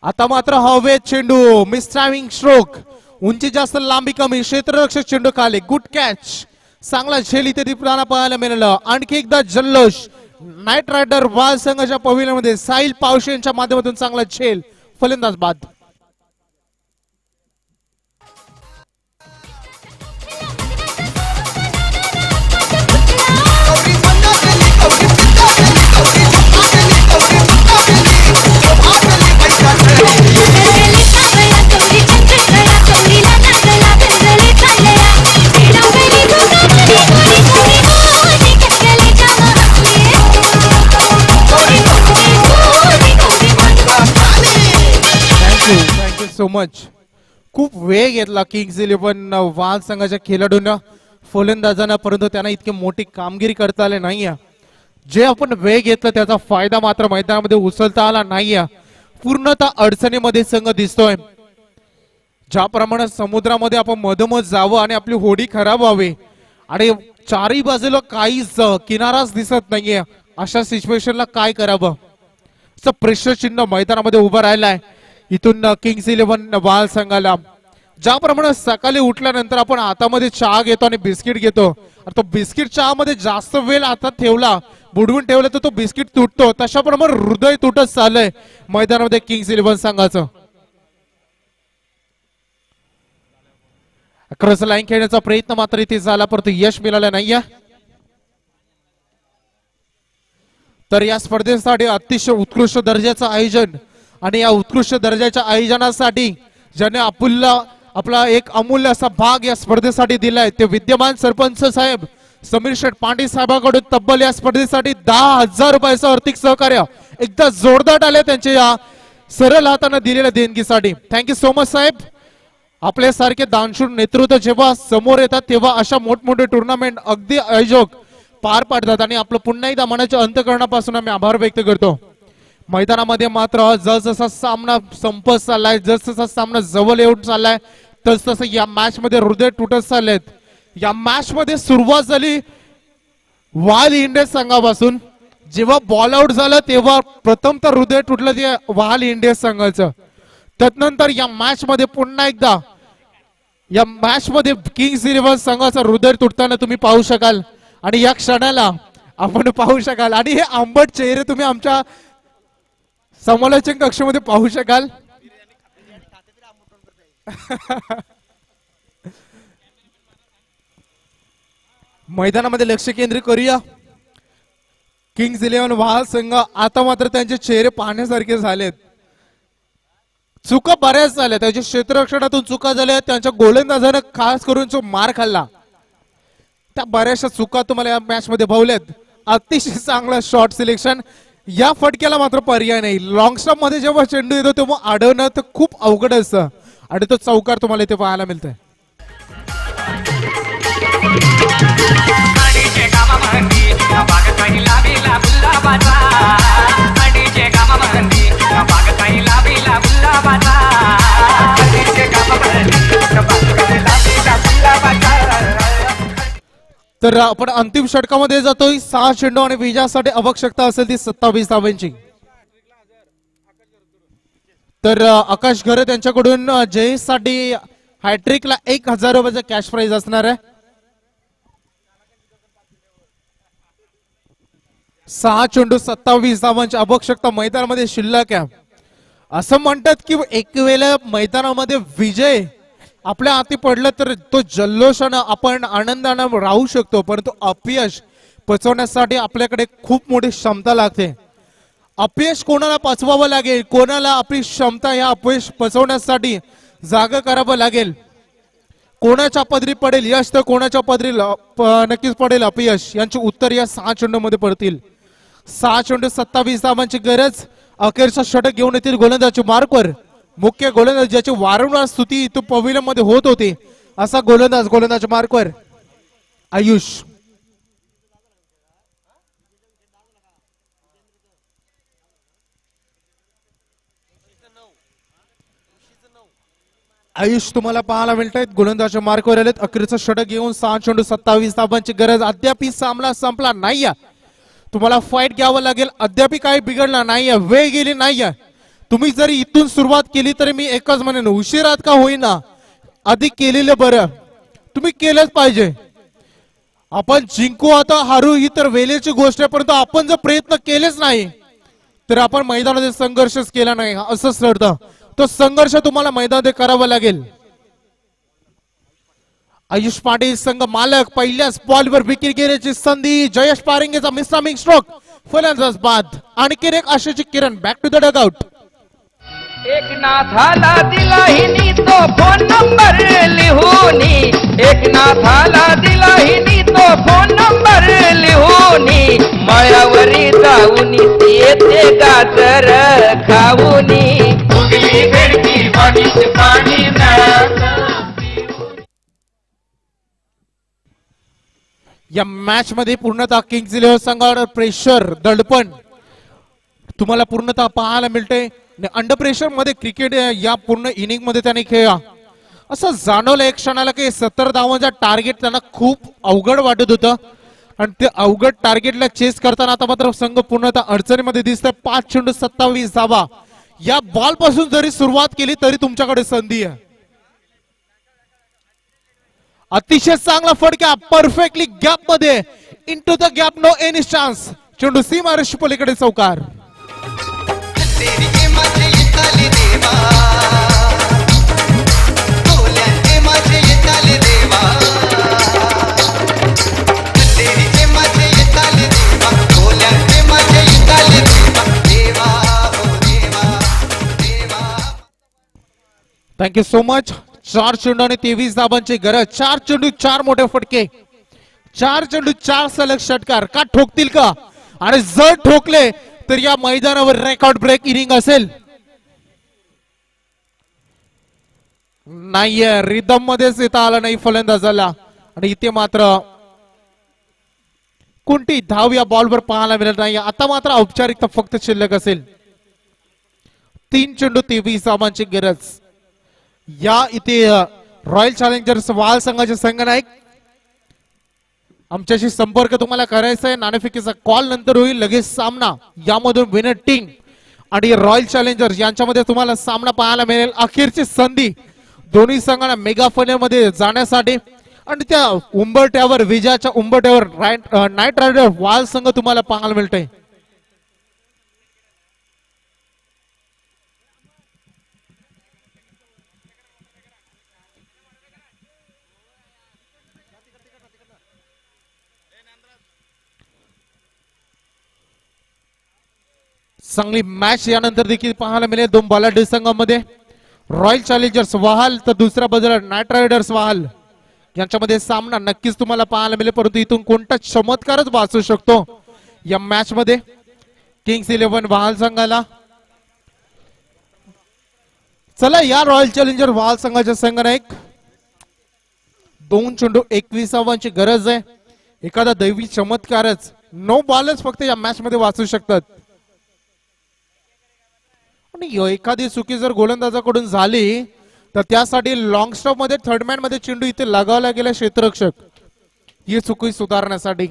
आता मात्र हवेत चेंडू, मिस टायमिंग स्ट्रोक, उंची जास्त लांबी कमी, क्षेत्ररक्षक चेंडू खाली. गुड कॅच, चांगला झेल इथे दीपदाना पाहायला मिळालं. आणखी एकदा जल्लोष नाईट रायडर वाल संघाच्या पविलियन मध्ये. साहिल पावशे यांच्या माध्यमातून चांगला झेल, फलंदाज बाद. Thank you so much. खूप वेळ घेतला किंग्स 11 वाल संघाच्या खेळाडूंना, फलंदाजांना, परंतु त्यांना इतकी मोठी कामगिरी करता आली नाहीये. जे आपण वेळ घेतला त्याचा फायदा मात्र मैदानामध्ये उचलता आला नाहीये. पूर्णतः अडचणीमध्ये संघ दिसतोय. ज्याप्रमाणे समुद्रामध्ये आपण मधोमध जावं आणि आपली होडी खराब व्हावी आणि चारही बाजूला काहीच किनाराच दिसत नाहीये, अशा सिच्युएशनला काय करावं, प्रेशर चिन्ह मैदानामध्ये उभं राहिलाय. इथून किंग्स 11 वाल संघाला ज्याप्रमाणे सकाळी उठल्यानंतर आपण हातामध्ये चहा घेतो आणि बिस्किट घेतो, तो बिस्किट चहा मध्ये जास्त वेळ हातात ठेवला, बुडवून ठेवला तर तो बिस्किट तुटतो. तशाप्रमाणे हृदय तुटत चाललंय मैदानामध्ये किंग्स 11 संघाचं. क्रॉस लाईन खेळण्याचा प्रयत्न मात्र इथे झाला, परंतु यश मिळालं नाहीये. तर या स्पर्धेसाठी अतिशय उत्कृष्ट दर्जाचं आयोजन आणि या उत्कृष्ट दर्जाच्या आयोजनासाठी ज्याने आपला एक अमूल्य असा भाग या स्पर्धेसाठी दिलाय ते विद्यमान सरपंच साहेब समीर शेठ पांडे साहेबांकडून तब्बल या स्पर्धेसाठी 10,000 रुपयाचं आर्थिक सहकार्य एकदा जोरदार आले त्यांच्या या सरळ हाताने दिलेल्या देणगीसाठी. थँक्यू सो मच साहेब. आपल्यासारखे दानशूर नेतृत्व जेव्हा समोर येतात तेव्हा अशा मोठमोठे टुर्नामेंट अगदी आयोजक पार पाडतात आणि आपलं पुन्हा एकदा मनाच्या अंतःकरणापासून आम्ही आभार व्यक्त करतो. मैदानामध्ये मात्र जसजसा सामना संपत चाललाय, जसजसा सामना जवळ येऊन चाललाय तसतसं या मॅच मध्ये हृदय तुटत चाललेत. या मॅच मध्ये सुरुवात झाली वाल इंडिया संघापासून. जेव्हा बॉल आउट झालं तेव्हा प्रथम तर हृदय तुटलं ते वाल इंडिया संघाचं. त्यानंतर या मॅच मध्ये पुन्हा एकदा या मॅच मध्ये किंग्स 11 संघाचं हृदय तुटताना तुम्ही पाहू शकाल आणि या क्षणाला आपण पाहू शकाल आणि हे आंबट चेहरे तुम्ही आमच्या समालोचन कक्षामध्ये पाहू शकाल. मैदानामध्ये लक्ष केंद्रित करूया. किंग्स 11 वाहल संघ आता मात्र त्यांचे चेहरे पाहण्यासारखे झालेत. चुका बऱ्याच झाल्या, त्यांच्या क्षेत्ररक्षणातून चुका झाल्या, त्यांच्या गोलंदाजाने खास करून जो मार खाल्ला त्या बऱ्याचशा चुका तुम्हाला या मॅच मध्ये भावल्यात. अतिशय चांगला शॉट सिलेक्शन. या फटक्याला मात्र पर्याय नाही. लॉंग स्टंप मध्ये जेव्हा चेंडू येतो तेव्हा अडवणं तर खूप अवघड असतं आणि तो चौकार तुम्हाला इथे पाहायला मिळतोय. तर आपण अंतिम षटकामध्ये जातोय. 6 चेंडू आणि विजयासाठी आवश्यकता असेल ती 27 धावांची. तर आकाश घरे त्यांच्याकडून जयेशसाठी हॅट्रिकला 1,000 रुपयाचा कॅश प्राइज असणार आहे. 6 चेंडू 27 धावांची आवश्यकता मैदानामध्ये शिल्लक आहे. असं म्हणतात की एक वेळेला मैदानामध्ये विजय आपल्या हाती पडलं तर तो जल्लोषानं आपण आनंदानं राहू शकतो, परंतु अपयश पचवण्यासाठी आपल्याकडे खूप मोठी क्षमता लागते. अपयश कोणाला पचवावं लागेल, कोणाला आपली क्षमता या अपयश पचवण्यासाठी जागा करावं लागेल. कोणाच्या पदरी पडेल यश तर कोणाच्या पदरी नक्कीच पडेल अपयश. यांचे उत्तर या 6 चेंडू मध्ये पडतील. 6 चेंडू 27 धावांची गरज. अखेरचा षटक घेऊन येतील गोलंदाजी मार्कवर. मुख्य गोलंदाज ज्याची वारंवार स्तुती तो पवेलियन मध्ये होत होती असा गोलंदाज मार्कवर आयुष. आयुष तुम्हाला पाहायला मिळतात गोलंदाजच्या मार्कवर आलेत. अखेरचं षटक घेऊन 6 चेंडू 27 धावांची गरज. अद्याप सामना संपला नाहीये. तुम्हाला फाईट घ्यावं लागेल. अद्याप काही बिघडला नाहीये, वेळ गेली नाहीये. तुम्ही जरी इथून सुरुवात केली तरी मी एकच म्हणेन उशिरात का होईना अधिक केलेलं बरं. तुम्ही केलंच पाहिजे. आपण जिंकू आता हारू ही तर वेळेची गोष्ट आहे, परंतु आपण जर प्रयत्न केलेच नाही तर आपण मैदानामध्ये संघर्षच केला नाही असंच ठरतं. तो संघर्ष तुम्हाला मैदानामध्ये करावा लागेल. आयुष पाटील संघ मालक पहिल्याच बॉलवर विकेट घेण्याची संधी. जयेश पारंगेचा मिसमिंग स्ट्रोक फलंदाज बाद. आणखी एक आशेची किरण बॅक टू द डगआउट. एकनाथाला दिला हिनी तो फोन नंबर लिहूनी. एकनाथाला दिला हिनी तो फोन नंबर लिहूनी. मळ्यावरी जाऊन येते गाजर खाऊनी. उगली बेडकी पाणीच पाणी या मॅच मध्ये पूर्णतः किंग्स 11 संघावर प्रेशर दडपण तुम्हाला पूर्णतः पाहायला मिळते. अंडर प्रेशर मध्ये क्रिकेट या पूर्ण इनिंग मध्ये त्याने खेळा असं जाणवलं एक क्षणाला की 70 धावांचा टार्गेट त्यांना खूप अवघड वाटत होतं आणि ते अवघड टार्गेटला चेस करताना आता मात्र संघ पूर्णतः अडचणीमध्ये दिसतोय. 5 चेंडू 27 धावा. या बॉल पासून जरी सुरुवात केली तरी तुमच्याकडे संधी आहे. अतिशय चांगला फटका परफेक्टली गॅप मध्ये into the gap. No any chance. चेंडू सीमारेष पलीकडे चौकार. Thank you so much. 4 चेंडू आणि 23 धाबांची गरज. 4 चेंडू 4 मोठे फटके. 4 चेंडू 4 सलग षटकार का ठोकतील का? आणि जर ठोकले तर या मैदानावर रेकॉर्ड ब्रेक इनिंग असेल. नाहीये, रिदम मध्येच येता आला नाही फलंदाजाला. आणि इथे मात्र कोणती धाव या बॉलवर पाहायला मिळत नाही. आता मात्र औपचारिकता फक्त शिल्लक असेल. 3 चेंडू 23 धावांची गरज. या इथे रॉयल चॅलेंजर्स वाल संघाचे संघनायक आमच्याशी संपर्क तुम्हाला करायचा आहे. नाणेफेकीचा कॉल नंतर होईल. लगेच सामना यामधून विनर टीम आणि रॉयल चॅलेंजर्स यांच्यामध्ये तुम्हाला सामना पाहायला मिळेल. अखेरची संधी दोन्ही संघांना मेगा फायनल मध्ये जाण्यासाठी. आणि त्या उंबरट्यावर, विजयाच्या उंबरट्यावर नाईट रायडर वाल संघ तुम्हाला पाहायला मिळतंय. चांगली मॅच यानंतर देखील पाहायला मिळेल दोन बलाढ्य संघांमध्ये. रॉयल चॅलेंजर्स वाहाल तर दुसऱ्या बाजूला नाईट रायडर्स वाहाल यांच्यामध्ये सामना नक्कीच तुम्हाला पाहायला मिळेल. परंतु इथून कोणता चमत्कारच वाचू शकतो या मॅच मध्ये. किंग्स 11 वाहाल संघाला. चला या रॉयल चॅलेंजर वाहाल संघाच्या संघनायक 2 चेंडू 21 धावांची गरज आहे. एखादा दैवी चमत्कारच, नो बॉलच फक्त या मॅच मध्ये वाचू शकतात. आणि एखादी चुकी जर गोलंदाजाकडून झाली तर त्यासाठी लॉंग स्टॉप मध्ये थर्ड मॅन मध्ये चेंडू इथे लगावला गेला क्षेत्ररक्षक ही चुकी सुधारण्यासाठी.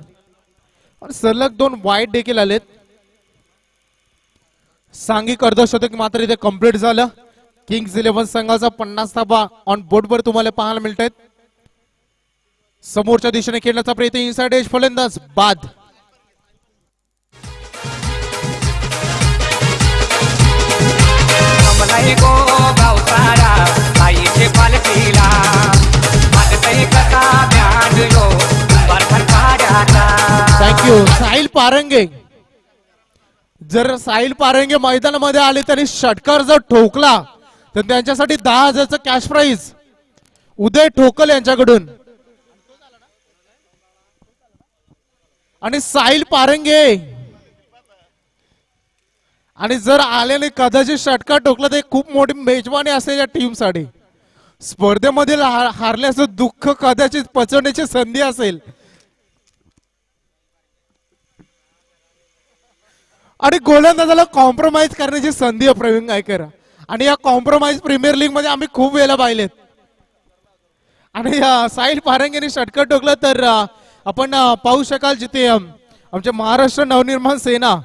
सलग 2 वाईट देखील आलेत. सांघिक अर्धशतक मात्र इथे कंप्लीट झालं. किंग्स 11 संघाचा 50 धाबा ऑन बोर्ड वर तुम्हाला पाहायला मिळत आहेत. समोरच्या दिशेने खेळण्याचा प्रयत्न, इनसाइड एज फलंदाज बाद. नाही गो गावसारा आईचे पालखीला मागतही कसा ब्यांडलो बारखर पाड्याचा. थँक्यू. साहिल पारंगे, जर साहिल पारंगे मैदानामध्ये आले त्यांनी षटकार जर ठोकला तर त्यांच्यासाठी 10,000चं कॅश प्राइज उदय ठोकल यांच्याकडून. आणि साहिल पारंगे आणि जर आल्याने कदाचित षटकार ठोकला तर खूप मोठी मेजवानी असेल या टीम साठी. स्पर्धेमधील हारल्याचं दुःख कदाचित पचवण्याची संधी असेल. आणि गोलंदाजाला कॉम्प्रोमाइज करण्याची संधी आहे प्रवीण गायकर. आणि या कॉम्प्रोमाइज प्रीमियर लीग मध्ये आम्ही खूप वेळेला पाहिलेत. आणि साहिल पारंगेने षटकार ठोकलं तर आपण पाहू शकाल जिथे आमचे महाराष्ट्र नवनिर्माण सेना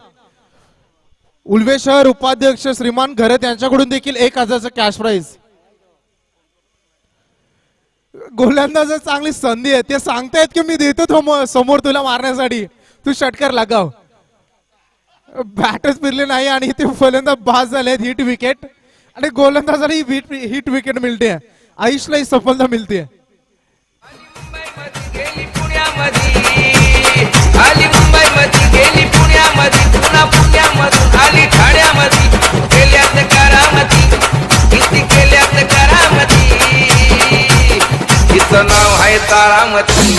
उल्वे शहर उपाध्यक्ष श्रीमान घरत यांच्याकडून देखील 1,000चं कॅश प्राइज. गोलंदाज चांगली संधी आहे. ते सांगतायत की मी देतो समोर तुला मारण्यासाठी, तू षटकार लगाव. बॅटच फिरले नाही आणि ते फलंदाज बाद झाले. हिट विकेट आणि गोलंदाजाला हिट विकेट मिळते. आयुषलाही सफलता मिळते. आली मुंबई मध्ये गेली पुण्यामध्ये, पुन्हा पुण्यामधून आली ठाण्यामध्ये. केल्यात करामती, किती केल्यात करामती. तिचं नाव आहे तारामती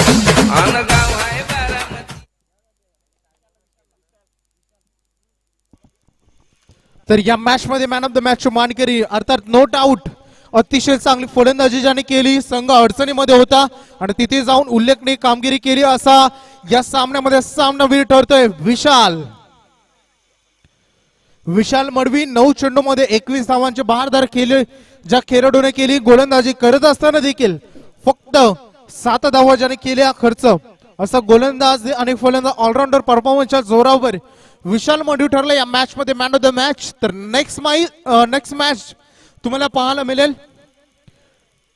आणि गाव आहे बारामती. तर या मॅच मध्ये मॅन ऑफ द मॅच मानकरी अर्थात नो डाऊट अतिशय चांगली फलंदाजी ज्याने केली. संघ अडचणीमध्ये होता आणि तिथे जाऊन उल्लेखनीय कामगिरी केली असा या सामन्यामध्ये सामनावीर ठरतोय विशाल. विशाल मडवी 9 चेंडू मध्ये 21 धावांचे बहारदार केले ज्या खेळाडूने केली. गोलंदाजी करत असताना देखील फक्त 7 धावा ज्याने केल्या खर्च असा गोलंदाज आणि फलंदाज ऑलराऊंडर परफॉर्मन्सच्या जोरावर विशाल मडवी ठरला या मॅच मध्ये मॅन ऑफ द मॅच. तर नेक्स्ट मॅच तुम्हाला पाहायला मिळेल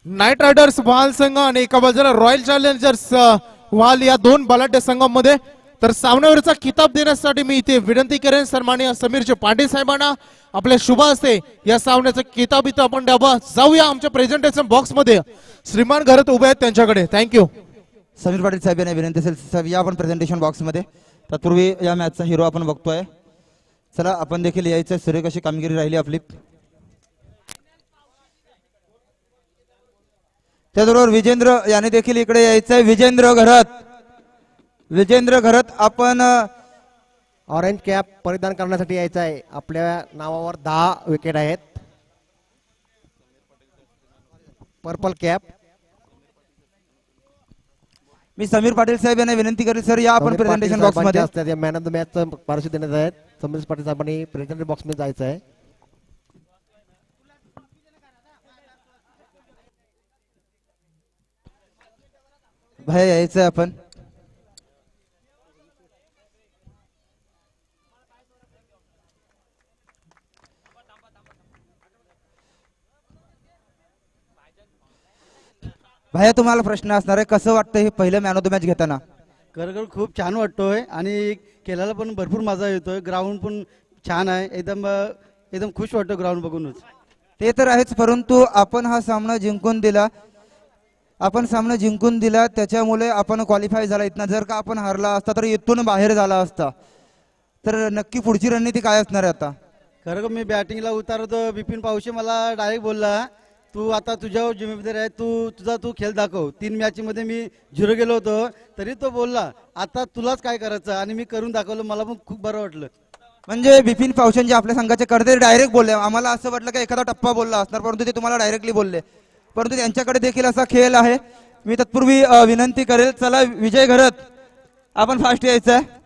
नाईट रायडर्स वाल संघ आणि एका बाजूला रॉयल चॅलेंजर्स वाल या 2 बलाढ्य संघांमध्ये. तर सामन्यावरचा किताब देण्यासाठी मी इथे विनंती करेन सन्माननीय समीरचे पांडे साहेबांना आपल्या शुभ हस्ते या सामन्याचा किताब इथं आपण द्यावा. जाऊया आमच्या प्रेझेंटेशन बॉक्स मध्ये. श्रीमान घरात उभे आहेत त्यांच्याकडे. थँक्यू. समीर पाटील साहेब यांना विनंती असेल साहेब या आपण प्रेझेंटेशन बॉक्स मध्ये. तत्पूर्वी या मॅचचा हिरो आपण बघतोय. चला आपण देखील यायचं. सूर्य कशी कामगिरी राहिली आपली. त्याचबरोबर विजेंद्र याने देखील इकडे यायचं आहे. विजेंद्र घरत आपण ऑरेंज कॅप परिधान करण्यासाठी यायचं आहे. आपल्या नावावर 10 विकेट आहेत. Purple cap. मी समीर पाटील साहेब यांना विनंती करेल सर या आपण प्रेझेंटेशन बॉक्स मध्ये. मॅन ऑफ द मॅच पारितोषिक देण्यात आहेत. समीर पाटील साहेबांनी प्रेझेंटेशन बॉक्स मध्ये जायचं आहे. बाहेर यायचं आहे आपण. भैया तुम्हाला प्रश्न असणार आहे, कसं वाटतं हे पहिलं मॅन ऑफ द मॅच घेताना? खरोखर खूप छान वाटतोय आणि खेळायला पण भरपूर मजा येतोय. ग्राउंड पण छान आहे. एकदम खुश वाटतं ग्राउंड बघूनच. ते तर आहेच, परंतु आपण हा सामना जिंकून दिला त्याच्यामुळे आपण क्वालिफाय झाला. इथनं जर का आपण हारला असता तर इथून बाहेर झाला असता. तर नक्की पुढची रणनीती काय असणार आहे आता? खरोखर मी बॅटिंगला उतारतो. बिपिन पावशे मला डायरेक्ट बोलला, तू आता तुझ्यावर जिम्मेदारी आहे, तू खेळ दाखव. 3 मॅच मध्ये मी 0 गेलो होतो तरी तो बोलला आता तुलाच काय करायचं आणि मी करून दाखवलं. मला पण खूप बरं वाटलं. म्हणजे बिपिन पावशन जे आपल्या संघाचे करते डायरेक्ट बोलले. आम्हाला असं वाटलं की एखादा टप्पा बोलला असणार, परंतु ते तुम्हाला डायरेक्टली बोलले. परंतु त्यांच्याकडे देखील असा खेळ आहे. मी तत्पूर्वी विनंती करेल, चला विजय घरत आपण फास्ट यायचं आहे.